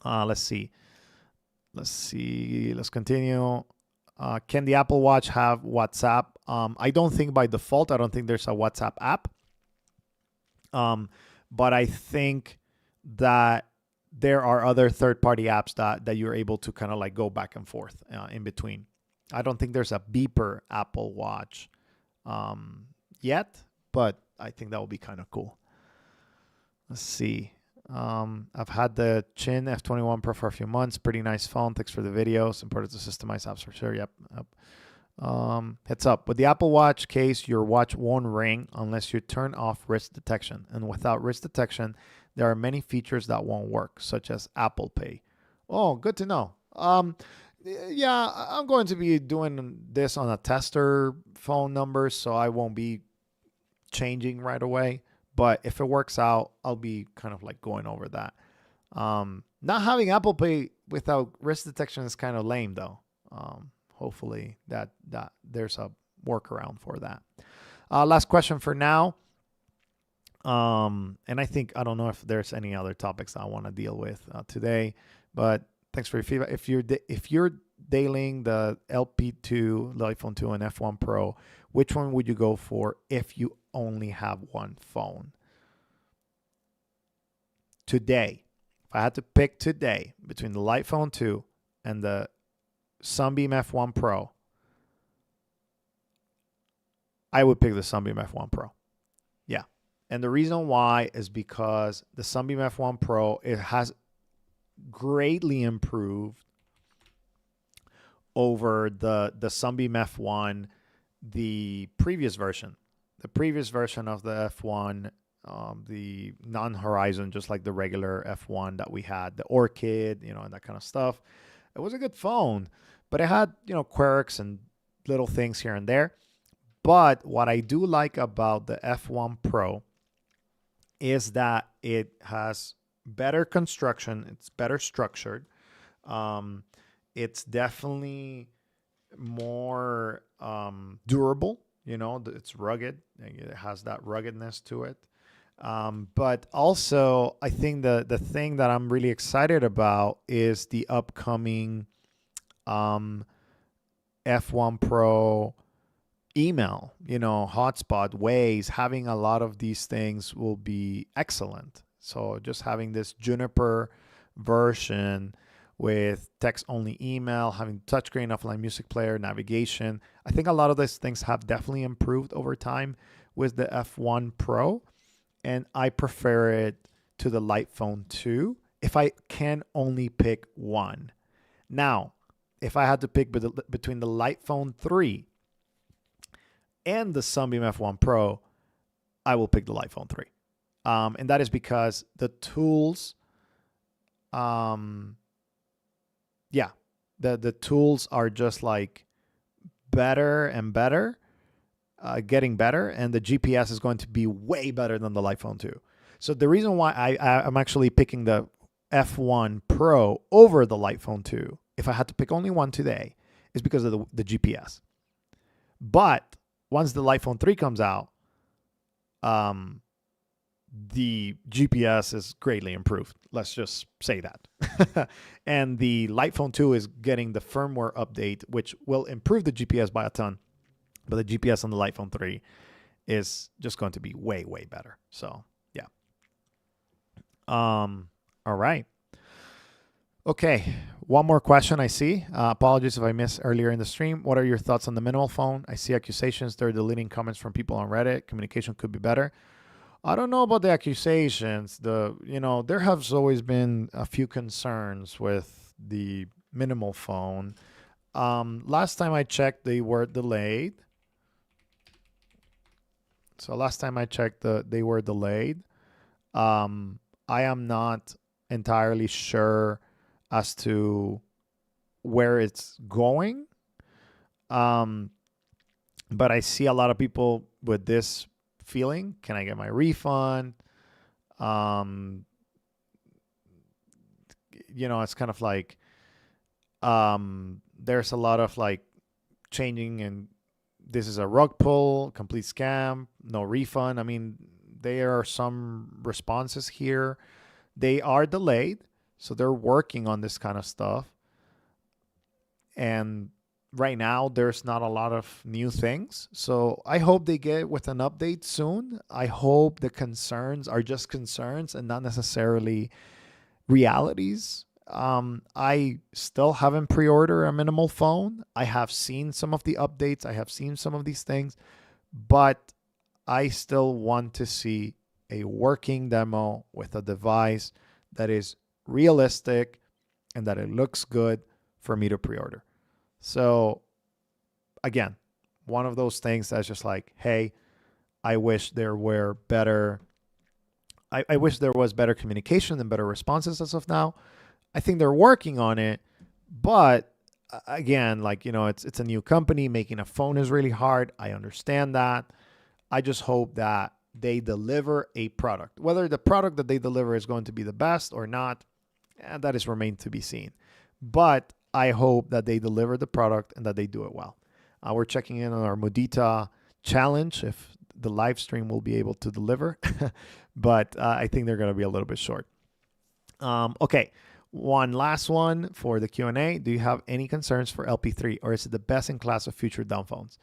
Let's see. Let's continue. Can the Apple Watch have WhatsApp? I don't think by default, I don't think there's a WhatsApp app. But I think that there are other third-party apps that you're able to kind of like go back and forth in between. I don't think there's a beeper Apple Watch yet, but I think that would be kind of cool. Let's see. I've had the Chin F21 Pro for a few months. Pretty nice phone. Thanks for the videos. Important to systemize apps for sure. Yep. Heads up. With the Apple Watch case, your watch won't ring unless you turn off wrist detection. And without wrist detection, there are many features that won't work, such as Apple Pay. Oh, good to know. Yeah, I'm going to be doing this on a tester phone number, so I won't be changing right away. But if it works out, I'll be kind of like going over that. Not having Apple Pay without wrist detection is kind of lame, though. Hopefully that there's a workaround for that. Last question for now. And I don't know if there's any other topics I want to deal with today, but thanks for your feedback. If you're dealing the LP2, the iPhone 2 and F1 Pro, which one would you go for if you only have one phone. Today, if I had to pick today between the Light Phone 2 and the Sunbeam F1 Pro, I would pick the Sunbeam F1 Pro. Yeah. And the reason why is because the Sunbeam F1 Pro, it has greatly improved over the Sunbeam F1, the previous version. The previous version of the F1, the non-Horizon, just like the regular F1 that we had, the Orchid, and that kind of stuff. It was a good phone, but it had, quirks and little things here and there. But what I do like about the F1 Pro is that it has better construction. It's better structured. It's definitely more durable. It's rugged. It has that ruggedness to it. But also, I think the thing that I'm really excited about is the upcoming F1 Pro email, hotspot, Waze. Having a lot of these things will be excellent. So just having this Juniper version with text-only email, having touchscreen, offline music player, navigation. I think a lot of these things have definitely improved over time with the F1 Pro, and I prefer it to the Light Phone 2 if I can only pick one. Now, if I had to pick between the Light Phone 3 and the Sunbeam F1 Pro, I will pick the Light Phone 3. And that is because the tools, the tools are just like better and better, getting better, and the GPS is going to be way better than the Light Phone 2. So the reason why I'm actually picking the F1 Pro over the Light Phone 2, if I had to pick only one today, is because of the GPS. But once the Light Phone 3 comes out, the GPS is greatly improved. Let's just say that. And the Light Phone 2 is getting the firmware update, which will improve the GPS by a ton. But the GPS on the Light Phone 3 is just going to be way, way better. So, yeah. All right. Okay. One more question I see. Apologies if I missed earlier in the stream. What are your thoughts on the minimal phone? I see accusations. They're deleting comments from people on Reddit. Communication could be better. I don't know about the accusations. There has always been a few concerns with the minimal phone. Last time I checked, they were delayed. So last time I checked, they were delayed. I am not entirely sure as to where it's going. But I see a lot of people with this feeling. Can I get my refund? It's kind of like there's a lot of like changing, and this is a rug pull, complete scam, no refund. I mean, there are some responses here. They are delayed, so they're working on this kind of stuff. And right now, there's not a lot of new things. So I hope they get with an update soon. I hope the concerns are just concerns and not necessarily realities. I still haven't pre-ordered a minimal phone. I have seen some of the updates. I have seen some of these things, but I still want to see a working demo with a device that is realistic and that it looks good for me to pre-order. So again, one of those things that's just like, hey, I wish there were better. I wish there was better communication and better responses as of now. I think they're working on it, but again, it's a new company. Making a phone is really hard. I understand that. I just hope that they deliver a product. Whether the product that they deliver is going to be the best or not, that is remained to be seen. But I hope that they deliver the product and that they do it well. We're checking in on our Mudita challenge if the live stream will be able to deliver, but I think they're going to be a little bit short. Okay. One last one for the Q&A. Do you have any concerns for LP3, or is it the best in class of future dumb phones?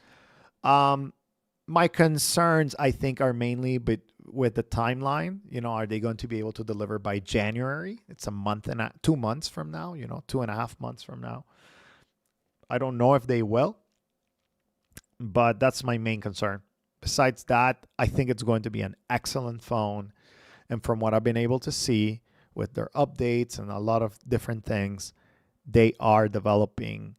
My concerns, I think, are mainly with the timeline. Are they going to be able to deliver by January? It's a month and 2 months from now, 2.5 months from now. I don't know if they will, but that's my main concern. Besides that, I think it's going to be an excellent phone. And from what I've been able to see with their updates and a lot of different things, they are developing,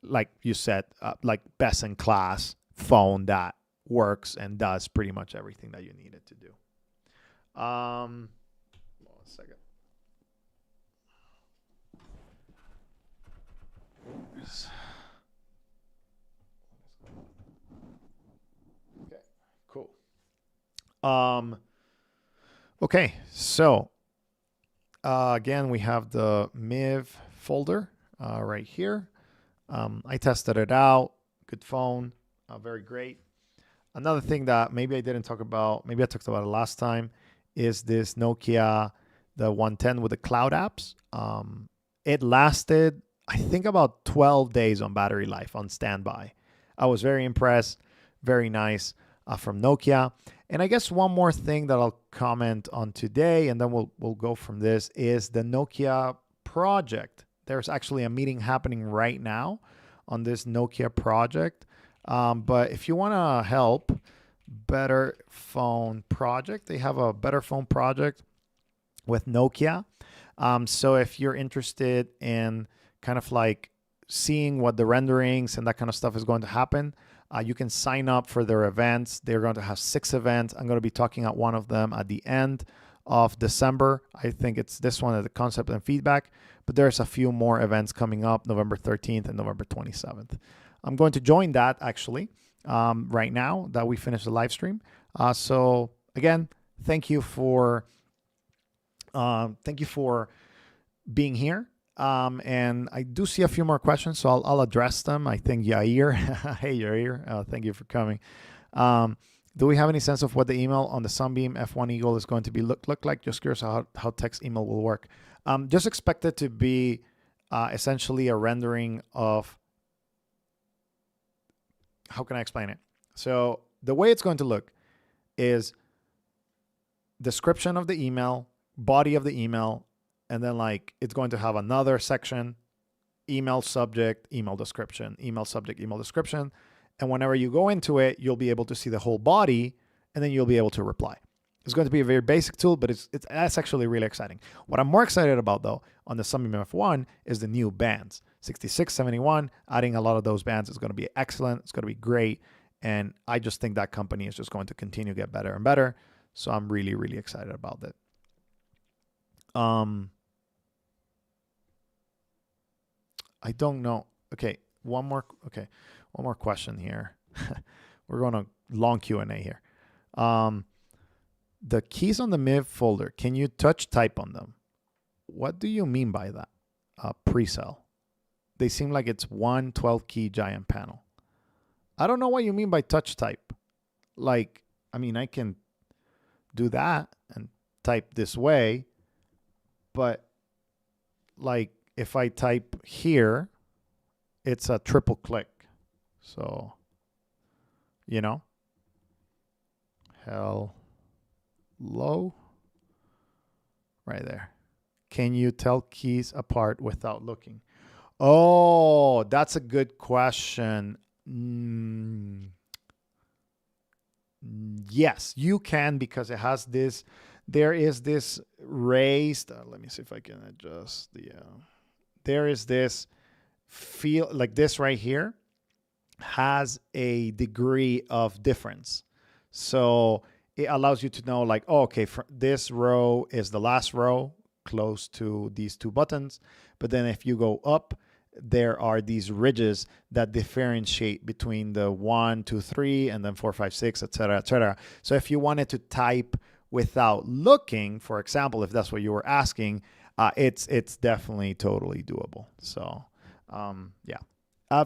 like you said, like best in class phone that works and does pretty much everything that you need it to do. One second. Okay, cool. Okay, so again, we have the MIV folder right here. I tested it out. Good phone, very great. Another thing that maybe I didn't talk about, maybe I talked about it last time, is this Nokia, the 110 with the cloud apps. It lasted, I think, about 12 days on battery life on standby. I was very impressed. Very nice from Nokia. And I guess one more thing that I'll comment on today, and then we'll go from this, is the Nokia project. There's actually a meeting happening right now on this Nokia project. But if you want to help Better Phone Project, they have a Better Phone Project with Nokia. So if you're interested in kind of like seeing what the renderings and that kind of stuff is going to happen, you can sign up for their events. They're going to have 6 events. I'm going to be talking at one of them at the end of December. I think it's this one, the concept and feedback, but there's a few more events coming up, November 13th and November 27th. I'm going to join that actually right now that we finish the live stream. So again, thank you for being here. And I do see a few more questions, so I'll address them. I think Yair, hey Yair, thank you for coming. Do we have any sense of what the email on the Sunbeam F1 Eagle is going to be look like? Just curious how text email will work. Just expect it to be essentially a rendering of, how can I explain it? So the way it's going to look is description of the email, body of the email, and then like it's going to have another section, email subject, email description, email subject, email description. And whenever you go into it, you'll be able to see the whole body, and then you'll be able to reply. It's going to be a very basic tool, but that's actually really exciting. What I'm more excited about though on the Sunbeam F1 is the new bands. 66, 71, adding a lot of those bands is going to be excellent. It's going to be great. And I just think that company is just going to continue to get better and better. So I'm really, really excited about that. I don't know. Okay, one more question here. We're going to long Q&A here. The keys on the MIV folder, can you touch type on them? What do you mean by that? Pre-sell. They seem like it's one 12-key giant panel. I don't know what you mean by touch type. Like, I mean, I can do that and type this way, but like if I type here, it's a triple click. So, hello, right there. Can you tell keys apart without looking? Oh, that's a good question. Yes, you can, because it has this. There is this raised. Let me see if I can adjust the. There is this feel like this right here has a degree of difference. So it allows you to know like, oh, okay, this row is the last row close to these 2 buttons. But then if you go up, there are these ridges that differentiate between the 1, 2, 3, and then 4, 5, 6, etc., etc. So if you wanted to type without looking, for example, if that's what you were asking, it's definitely totally doable. So yeah,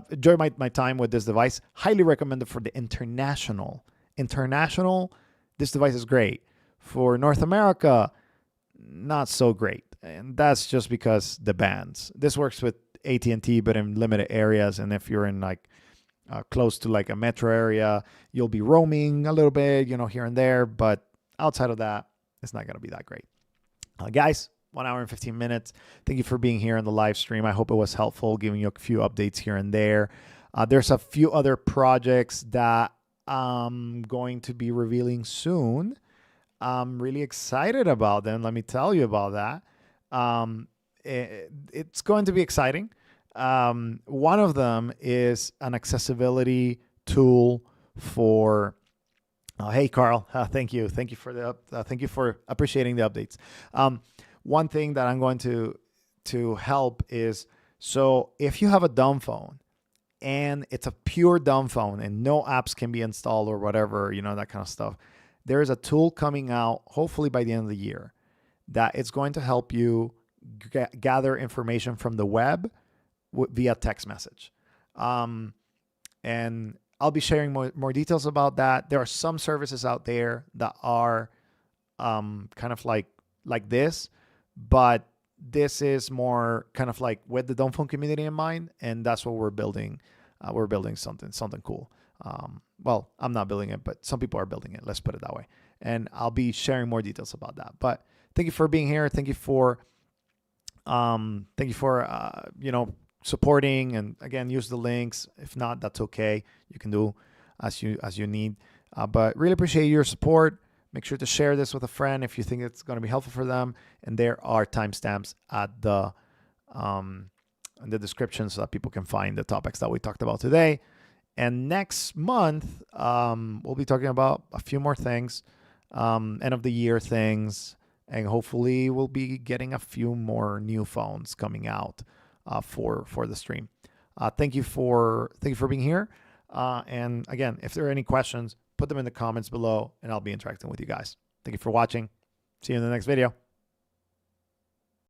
enjoy my time with this device. Highly recommended for the international. This device is great. For North America, not so great, and that's just because the bands. This works with AT&T, but in limited areas, and if you're in like close to like a metro area, you'll be roaming a little bit, here and there. But outside of that, it's not going to be that great. Guys, 1 hour and 15 minutes. Thank you for being here in the live stream. I hope it was helpful, giving you a few updates here and there. There's a few other projects that I'm going to be revealing soon. I'm really excited about them. Let me tell you about that. It's going to be exciting. One of them is an accessibility tool for. Hey, Carl. Thank you. Thank you for thank you for appreciating the updates. One thing that I'm going to help is, so if you have a Dumbphone and it's a pure Dumbphone and no apps can be installed or whatever, that kind of stuff, there is a tool coming out, hopefully by the end of the year, that it's going to help you gather information from the web via text message. And I'll be sharing more details about that. There are some services out there that are kind of like this, but this is more kind of like with the Dumbphone community in mind, and that's what we're building. We're building something cool. Well, I'm not building it, but some people are building it. Let's put it that way. And I'll be sharing more details about that. But thank you for being here. Thank you for supporting. And again, use the links. If not, that's okay. You can do as you need. But really appreciate your support. Make sure to share this with a friend if you think it's going to be helpful for them. And there are timestamps at in the description so that people can find the topics that we talked about today. And next month, we'll be talking about a few more things, end of the year things, and hopefully we'll be getting a few more new phones coming out for the stream. Thank you for being here. And again, if there are any questions, put them in the comments below and I'll be interacting with you guys. Thank you for watching. See you in the next video.